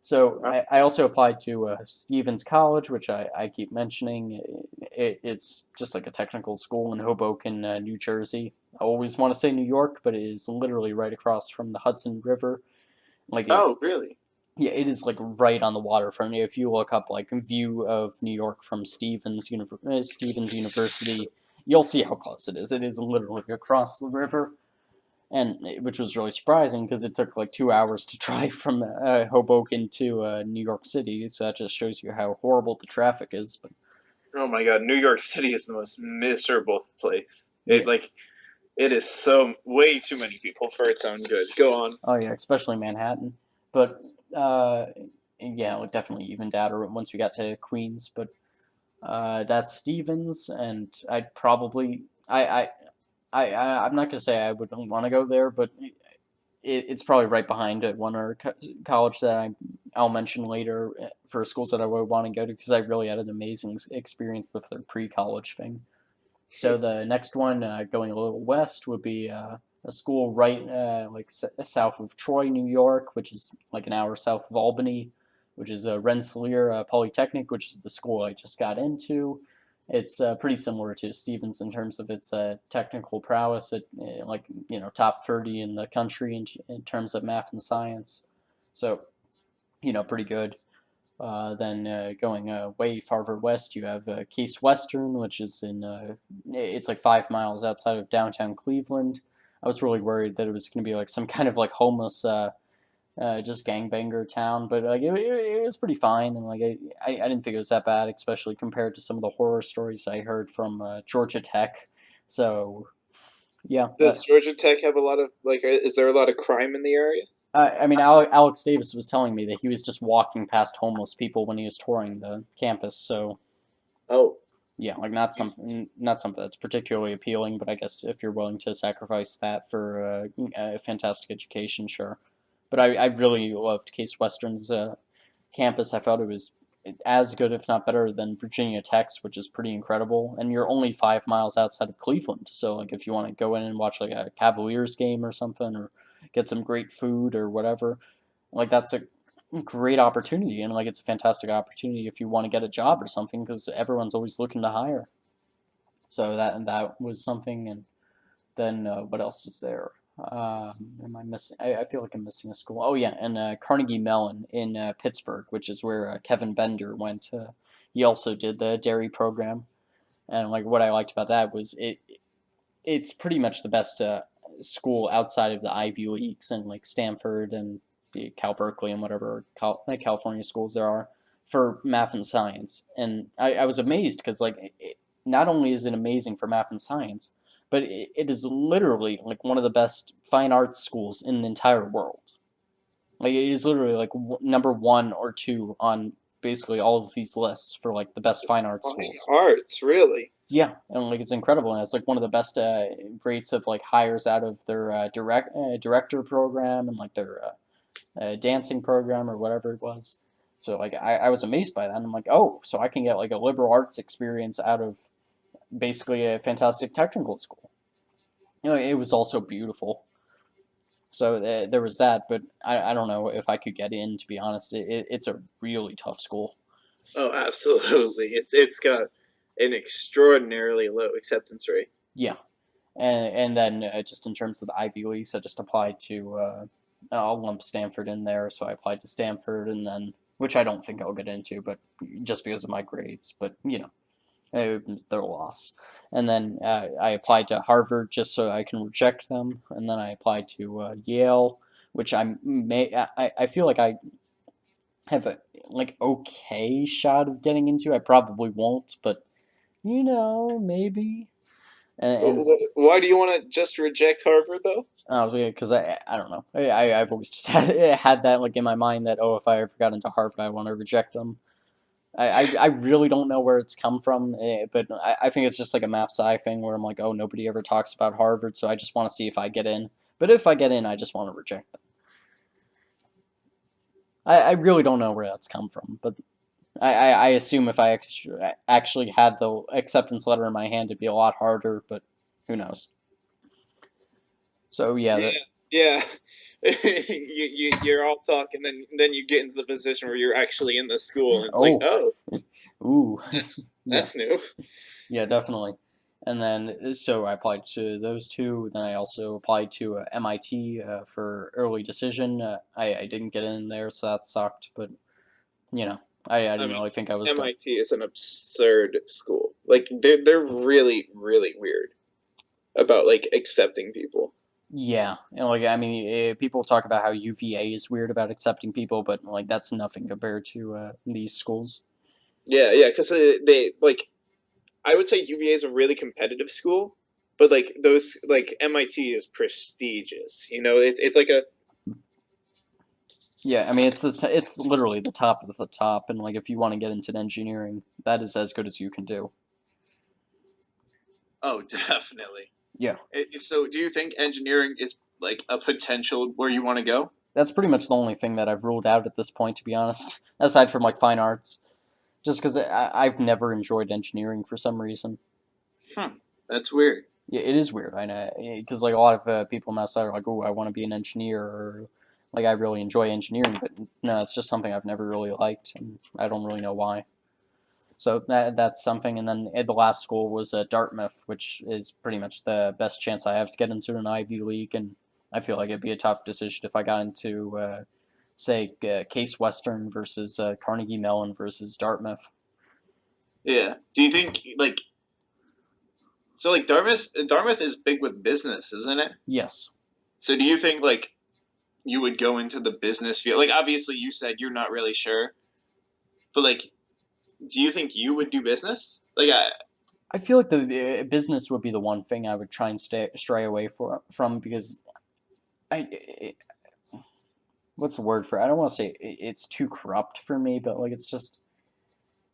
So I also applied to Stevens College, which I keep mentioning. It's just like a technical school in Hoboken, New Jersey. I always want to say New York, but it is literally right across from the Hudson River. Like Oh, really? yeah, it is like right on the waterfront. If you look up like view of New York from Stevens University, you'll see how close it is. It is literally across the river, and which was really surprising because it took like 2 hours to drive from Hoboken to New York City. So that just shows you how horrible the traffic is. But Oh my God, New York City is the most miserable place. yeah, It is so way too many people for its own good. Go on. oh yeah, especially Manhattan. But uh, yeah, it definitely evened out once we got to Queens. But that's Stevens, and I'd probably I'm not gonna say I would want to go there, but it's probably right behind one or college that I'll mention later for schools that I would want to go to because I really had an amazing experience with their pre-college thing. So the next one, going a little west, would be a school right like south of Troy, New York, which is like an hour south of Albany, which is Rensselaer Polytechnic, which is the school I just got into. It's pretty similar to Stevens in terms of its technical prowess. At like top 30 in the country in terms of math and science, so pretty good. Then going way farther west, you have Case Western, which is it's like 5 miles outside of downtown Cleveland. I was really worried that it was going to be like some kind of like homeless, just gangbanger town, but like it was pretty fine, and like I didn't think it was that bad, especially compared to some of the horror stories I heard from Georgia Tech. So yeah, Does Georgia Tech have a lot of like? Is there a lot of crime in the area? I mean, Alex Davis was telling me that he was just walking past homeless people when he was touring the campus. So Oh, yeah, like not something that's particularly appealing. But I guess if you're willing to sacrifice that for a fantastic education, sure. But I really loved Case Western's campus. I thought it was as good, if not better, than Virginia Tech's, which is pretty incredible. And you're only 5 miles outside of Cleveland, so like if you want to go in and watch like a Cavaliers game or something, or get some great food or whatever, like great opportunity, and like it's a fantastic opportunity if you want to get a job or something because everyone's always looking to hire. So that was something, and then what else is there? Am I missing? I feel like I'm missing a school. Oh yeah, and Carnegie Mellon in Pittsburgh, which is where Kevin Bender went. He also did the dairy program, and like what I liked about that was it's pretty much the best school outside of the Ivy Leagues and like Stanford and Cal Berkeley and whatever California schools there are for math and science. And I was amazed because like not only is it amazing for math and science, but it is literally like one of the best fine arts schools in the entire world. Like it is literally like number one or two on basically all of these lists for like the best fine arts Fine schools. arts, really? Yeah, and like it's incredible, and it's like one of the best rates of like hires out of their director program and like their dancing program or whatever it was. So like I was amazed by that. And I'm like, oh, so I can get like a liberal arts experience out of basically a fantastic technical school. It was also beautiful. So there was that, but I don't know if I could get in. To be honest, it's a really tough school. Oh, absolutely. It's got an extraordinarily low acceptance rate. Yeah, and then just in terms of the Ivy Leagues, I just applied to. I'll lump Stanford in there, so I applied to Stanford, and then which I don't think I'll get into, but just because of my grades. But they're a loss. And then I applied to Harvard just so I can reject them, and then I applied to Yale, which I feel like I have a like okay shot of getting into. I probably won't, but maybe. And Why do you want to just reject Harvard, though? because I don't know. I've always just had that like in my mind that if I ever got into Harvard, I want to reject them. I really don't know where it's come from, but I think it's just like a math sci thing where I'm like, oh, nobody ever talks about Harvard, so I just want to see if I get in. But if I get in, I just want to reject them. I really don't know where that's come from, but I assume if I actually had the acceptance letter in my hand, it'd be a lot harder, but who knows. So yeah, Yeah, that. yeah. You're all talk, and then you get into the position where you're actually in the school, and it's like, Oh, oh, ooh, yeah. that's new. Yeah, definitely. And then, so I applied to those two. Then I also applied to MIT for early decision. I didn't get in there, so that sucked. But, you know, I I didn't mean, really think I was going. MIT is an absurd school. Like they're really really weird about like accepting people. Yeah, and like I mean, people talk about how UVA is weird about accepting people, but like that's nothing compared to these schools. Yeah, yeah, because they like I would say UVA is a really competitive school, but like those like MIT is prestigious. You know, it's like a Yeah, I mean it's literally the top of the top, and like if you want to get into engineering, that is as good as you can do. oh definitely. Yeah. So do you think engineering is like a potential where you want to go? That's pretty much the only thing that I've ruled out at this point, to be honest. Aside from like fine arts, just because I've never enjoyed engineering for some reason. Hmm, that's weird. Yeah, it is weird. I know because like a lot of people on my side are like, "Oh, I want to be an engineer," or like I really enjoy engineering, but no, it's just something I've never really liked, and I don't really know why. So that's something. And then the last school was Dartmouth, which is pretty much the best chance I have to get into an Ivy League, and I feel like it'd be a tough decision if I got into say Case Western versus Carnegie Mellon versus Dartmouth. Yeah. Do you think like so like Dartmouth is big with business, isn't it? Yes. So do you think like you would go into the business field? Like obviously you said you're not really sure, but like do you think you would do business? Like I feel like the business would be the one thing I would try and stray away from because I what's the word for it? I don't want to say it's too corrupt for me, but like it's just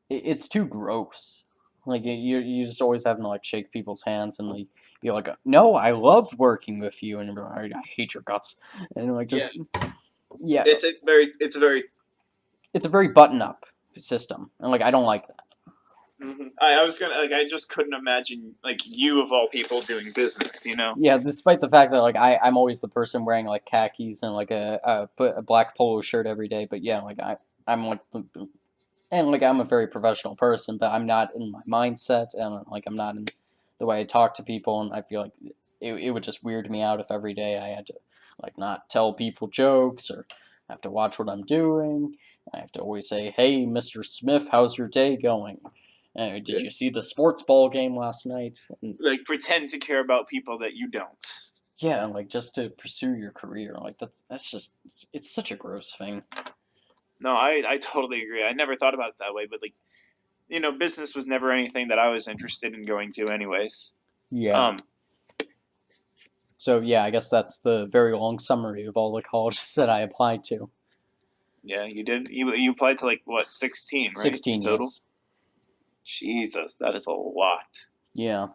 it's too gross. Like you just always having to like shake people's hands and like be like, no, I loved working with you, and you're like, I hate your guts, and like yeah, just yeah, it's very it's a very button up system, and like I don't like that. I was gonna like I just couldn't imagine like you of all people doing business. You know. Yeah, despite the fact that like I'm always the person wearing like khakis and like a black polo shirt every day, but yeah, like I'm like and like I'm a very professional person, but I'm not in my mindset and like I'm not in the way I talk to people, and I feel like it would just weird me out if every day I had to like not tell people jokes or have to watch what I'm doing. I have to always say, "Hey, Mr. Smith, how's your day going? Did you see the sports ball game last night?" And Like pretend to care about people that you don't. yeah, and like just to pursue your career, like that's just it's such a gross thing. No, I totally agree. I never thought about it that way, but like business was never anything that I was interested in going to, anyways. Yeah. Um, So yeah, I guess that's the very long summary of all the colleges that I applied to. yeah, you did. You applied to like what 16, right, in 16, total? yes. Jesus, that is a lot. Yeah.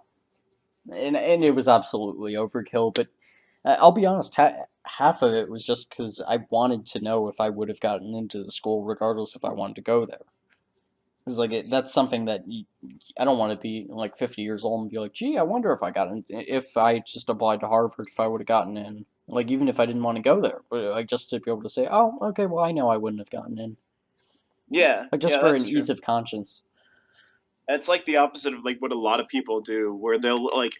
And it was absolutely overkill, but I'll be honest, half of it was just because I wanted to know if I would have gotten into the school regardless if I wanted to go there. Because like that's something that I don't want to be like 50 years old and be like, gee, I wonder if I got in, if I just applied to Harvard, if I would have gotten in. Like even if I didn't want to go there, but like just to be able to say, oh, okay, well I know I wouldn't have gotten in, Yeah, like just yeah, for an that's true. ease of conscience. It's like the opposite of like what a lot of people do, where they'll like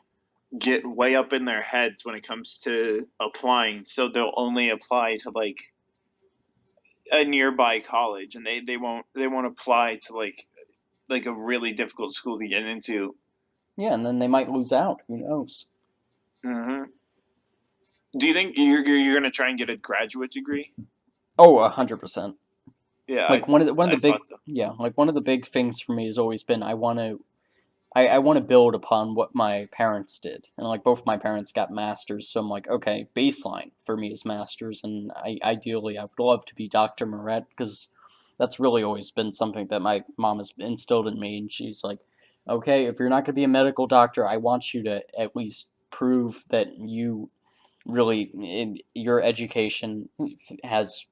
get way up in their heads when it comes to applying, so they'll only apply to like a nearby college, and they won't apply to like a really difficult school to get into. Yeah, and then they might lose out. Who knows? Hmm. Do you think you're gonna try and get a graduate degree? Oh, 100%. Yeah, Like one of the I big thought so. yeah, like one of the big things for me has always been I want to build upon what my parents did, and like both my parents got masters, so I'm like, okay, baseline for me is masters, and ideally I would love to be Dr. Moret because that's really always been something that my mom has instilled in me, and she's like, okay, if you're not going to be a medical doctor, I want you to at least prove that you really in your education has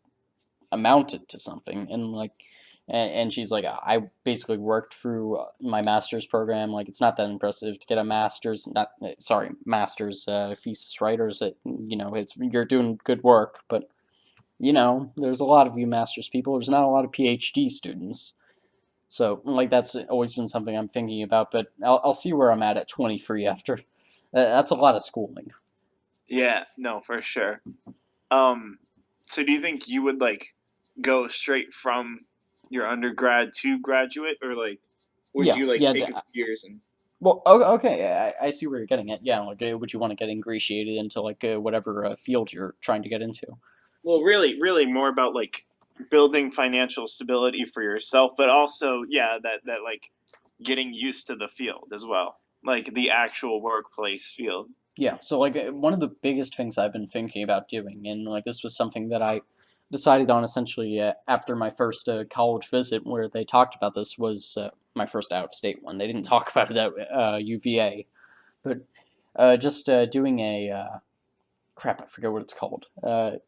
amounted to something, and like and she's like, I basically worked through my master's program, like it's not that impressive to get a master's, not sorry, master's thesis writers, it, it's you're doing good work, but there's a lot of you master's people, there's not a lot of PhD students. So like that's always been something I'm thinking about, but I'll see where I'm at 23 after that's a lot of schooling. Yeah, no, for sure. Um, so do you think you would like go straight from your undergrad to graduate, or like would Yeah, you like yeah. take a few years and Well, okay, I see where you're getting at. Yeah, like, would you want to get ingratiated into like whatever field you're trying to get into? well, really more about like building financial stability for yourself, but also yeah, that like getting used to the field as well, like the actual workplace field. Yeah, so like one of the biggest things I've been thinking about doing, and like this was something that I decided on essentially after my first college visit, where they talked about this, was my first out of state one. They didn't talk about it at UVA, but just doing a crap, I forget what it's called.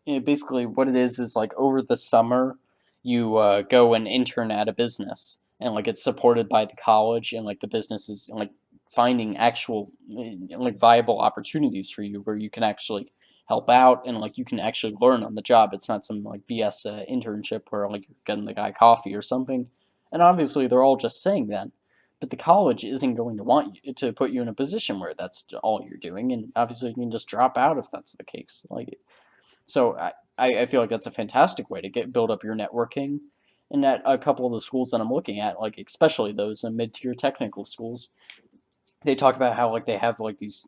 Basically, what it is like over the summer, you go and intern at a business, and like it's supported by the college, and like the business is like finding actual like viable opportunities for you where you can actually help out and like you can actually learn on the job. It's not some like BS internship where like you're getting the guy coffee or something. And obviously, they're all just saying that, but the college isn't going to want you to put you in a position where that's all you're doing, and obviously you can just drop out if that's the case. Like, so I feel like that's a fantastic way to get build up your networking. And at a couple of the schools that I'm looking at, like especially those mid-tier technical schools, they talk about how like they have like these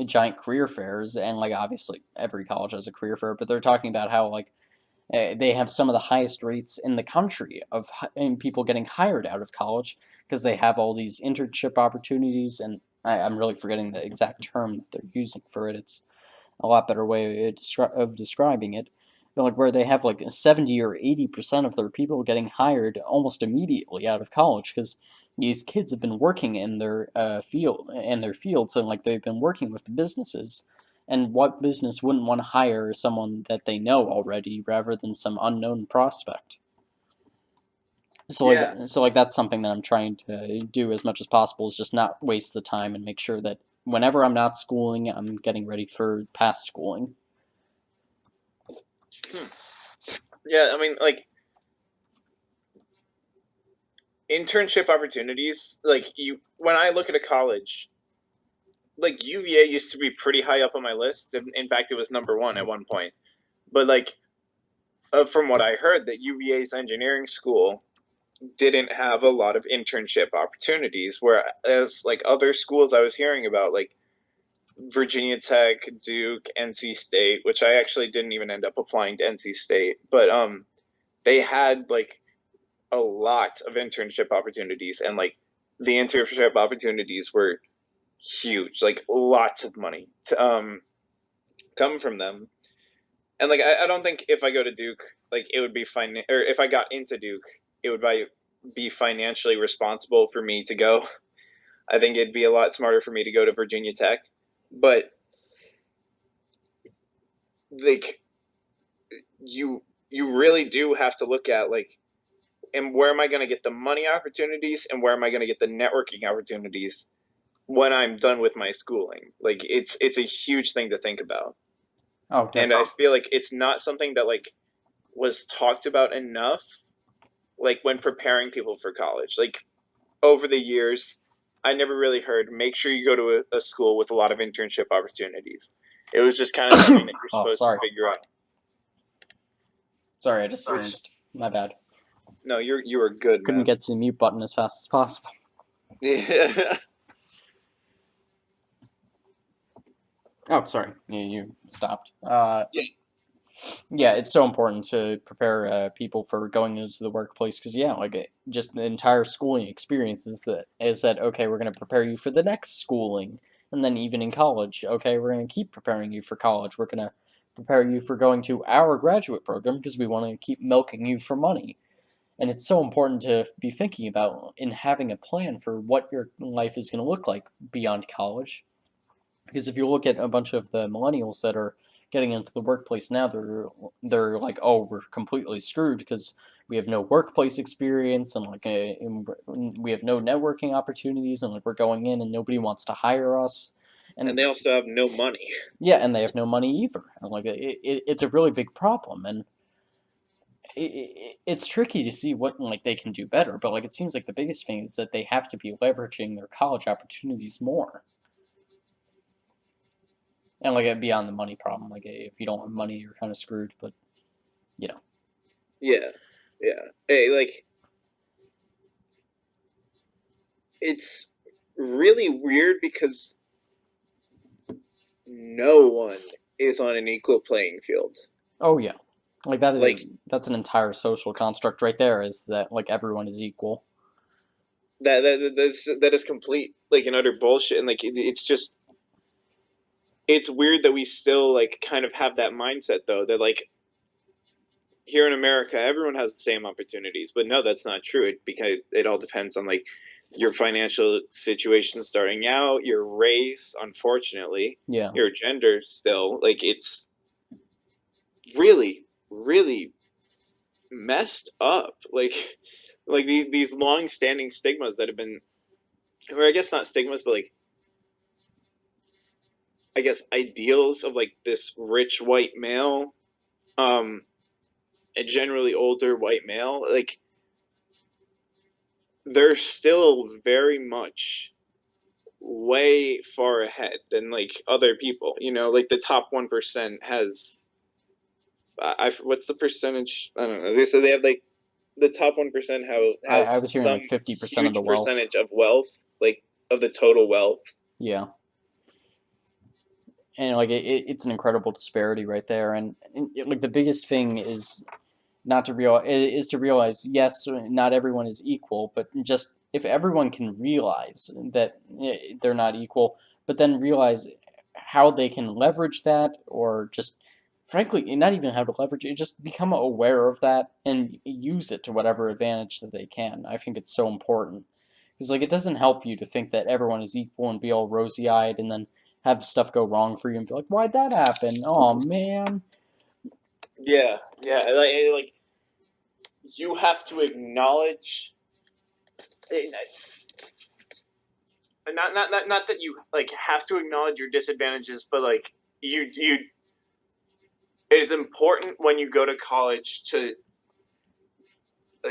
giant career fairs, and like obviously every college has a career fair, but they're talking about how like they have some of the highest rates in the country of people getting hired out of college because they have all these internship opportunities. And I'm really forgetting the exact term that they're using for it. It's a lot better way of describing it. But like where they have like 70 or 80% of their people getting hired almost immediately out of college because these kids have been working in their fields, and like they've been working with the businesses, and what business wouldn't want to hire someone that they know already rather than some unknown prospect? Yeah. So like that's something that I'm trying to do as much as possible is just not waste the time and make sure that whenever I'm not schooling, I'm getting ready for past schooling. Hmm. Yeah, I mean, like internship opportunities, like you when I look at a college, like UVA used to be pretty high up on my list. In fact, it was number one at one point. But like from what I heard, that UVA's engineering school didn't have a lot of internship opportunities, whereas like other schools I was hearing about, like Virginia Tech, Duke, NC State, which I actually didn't even end up applying to NC State, but they had like a lot of internship opportunities, and like the internship opportunities were huge, like lots of money to come from them. And like I don't think if I go to Duke, like it would be fine, or if I got into Duke, it would be financially responsible for me to go. I think it'd be a lot smarter for me to go to Virginia Tech, but like you really do have to look at like, and where am I going to get the money opportunities, and where am I going to get the networking opportunities when I'm done with my schooling? Like it's a huge thing to think about, Oh, and I definitely. feel like it's not something that like was talked about enough, like when preparing people for college. Like over the years, I never really heard make sure you go to a school with a lot of internship opportunities. It was just kind of something that you're Oh, supposed to sorry. figure out. Sorry, I just Which sneezed. My bad. no, you were good, Couldn't man. get to the mute button as fast as possible. Yeah. Oh, sorry. You stopped. Yeah. Yeah, it's so important to prepare people for going into the workplace because yeah, like just the entire schooling experience is that okay, we're going to prepare you for the next schooling, and then even in college, okay, we're going to keep preparing you for college. We're going to prepare you for going to our graduate program because we want to keep milking you for money. And it's so important to be thinking about and having a plan for what your life is going to look like beyond college. Because if you look at a bunch of the millennials that are getting into the workplace now, they're like, oh, we're completely screwed because we have no workplace experience and like we have no networking opportunities and like we're going in and nobody wants to hire us. And And they also have no money. yeah, and they have no money either. And like it's a really big problem, and it's tricky to see what like they can do better. But like it seems like the biggest thing is that they have to be leveraging their college opportunities more. And like beyond the money problem, like if you don't have money, you're kind of screwed. But you know, Yeah. Yeah. Hey, like it's really weird because no one is on an equal playing field. oh yeah, like Like that's an entire social construct right there. Is that like everyone is equal? that is complete like an utter bullshit, and like it's just it's weird that we still like kind of have that mindset though, that like here in America everyone has the same opportunities, but no, that's not true. Because it all depends on like your financial situation starting out, your race, unfortunately, Yeah, your gender. Still, like it's really, really messed up. Like these long standing stigmas that have been, or I guess not stigmas, but like I guess ideals of like this rich white male, um, a generally older white male, like they're still very much way far ahead than like other people. You know, like the top 1% has, what's the percentage? I don't know. They said they have like the top 1% how I has was hearing some like 50% of the huge wealth. percentage of wealth, like of the total wealth. Yeah, and like it's an incredible disparity right there. And like the biggest thing is not to real is to realize yes, not everyone is equal, but just if everyone can realize that they're not equal, but then realize how they can leverage that, or just frankly not even how to leverage it, just become aware of that and use it to whatever advantage that they can. I think it's so important because like it doesn't help you to think that everyone is equal and be all rosy eyed and then have stuff go wrong for you and be like, why'd that happen? Oh man. Yeah, yeah. Like you have to acknowledge, not that you like have to acknowledge your disadvantages, but like you it is important when you go to college to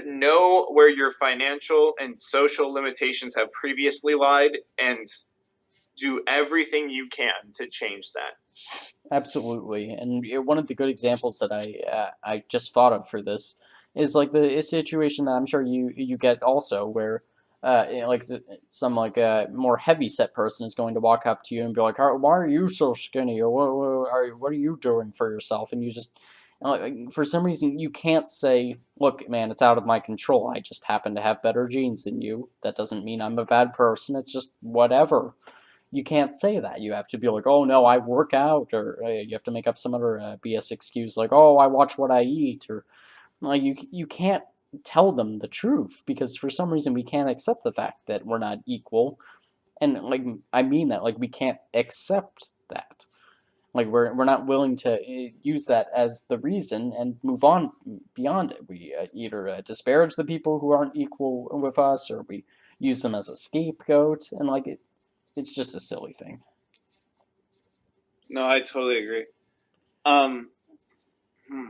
know where your financial and social limitations have previously lied and do everything you can to change that. Absolutely, and one of the good examples that I just thought of for this is like the situation that I'm sure you get also, where like some like a more heavy set person is going to walk up to you and be like, "Why are you so skinny?" or what are you doing for yourself?" And you just like, for some reason you can't say, "Look, man, it's out of my control. I just happen to have better genes than you. That doesn't mean I'm a bad person. It's just whatever." You can't say that. You have to be like, oh no, I work out, or you have to make up some other BS excuse like, oh, I watch what I eat, or like you can't tell them the truth because for some reason we can't accept the fact that we're not equal, and like I mean that like we can't accept that. Like we're not willing to use that as the reason and move on beyond it. We either disparage the people who aren't equal with us, or we use them as a scapegoat, and like it's just a silly thing. No, I totally agree. Um, hmm.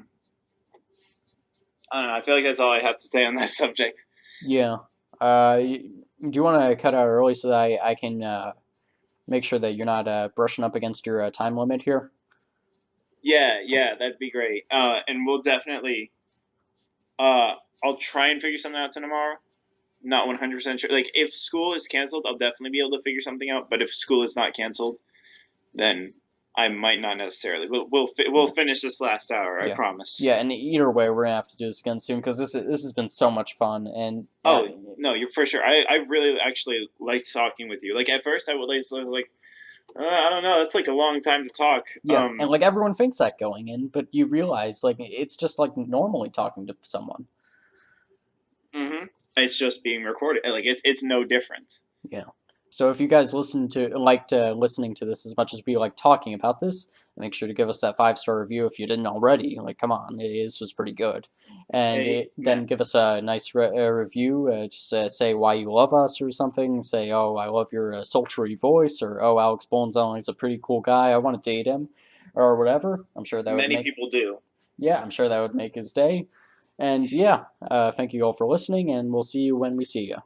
I don't know. I feel like that's all I have to say on that subject. Yeah. Do you want to cut out early so that I can make sure that you're not brushing up against your time limit here? Yeah, yeah, that'd be great. And we'll definitely. Uh, I'll try and figure something out tomorrow. Not 100% sure. Like, if school is canceled, I'll definitely be able to figure something out. But if school is not canceled, then I might not necessarily. We'll finish this last hour. I Yeah. promise. Yeah, and either way, we're gonna have to do this again soon because this has been so much fun, and Oh no, you're for sure. I really actually liked talking with you. Like at first, I was like, I don't know. That's like a long time to talk. yeah, and like everyone thinks that going in, but you realize like it's just like normally talking to someone. hmm It's just being recorded. Like it's no different. Yeah. So if you guys liked listening to this as much as we like talking about this, make sure to give us that 5-star review if you didn't already. Like, come on, this was pretty good. And Yeah. then give us a nice review. Just say why you love us or something. Say, oh, I love your sultry voice, or oh, Alex Boland is a pretty cool guy. I want to date him, or whatever. I'm sure that would Many make people do. yeah, I'm sure that would make his day. And yeah, thank you all for listening, and we'll see you when we see you.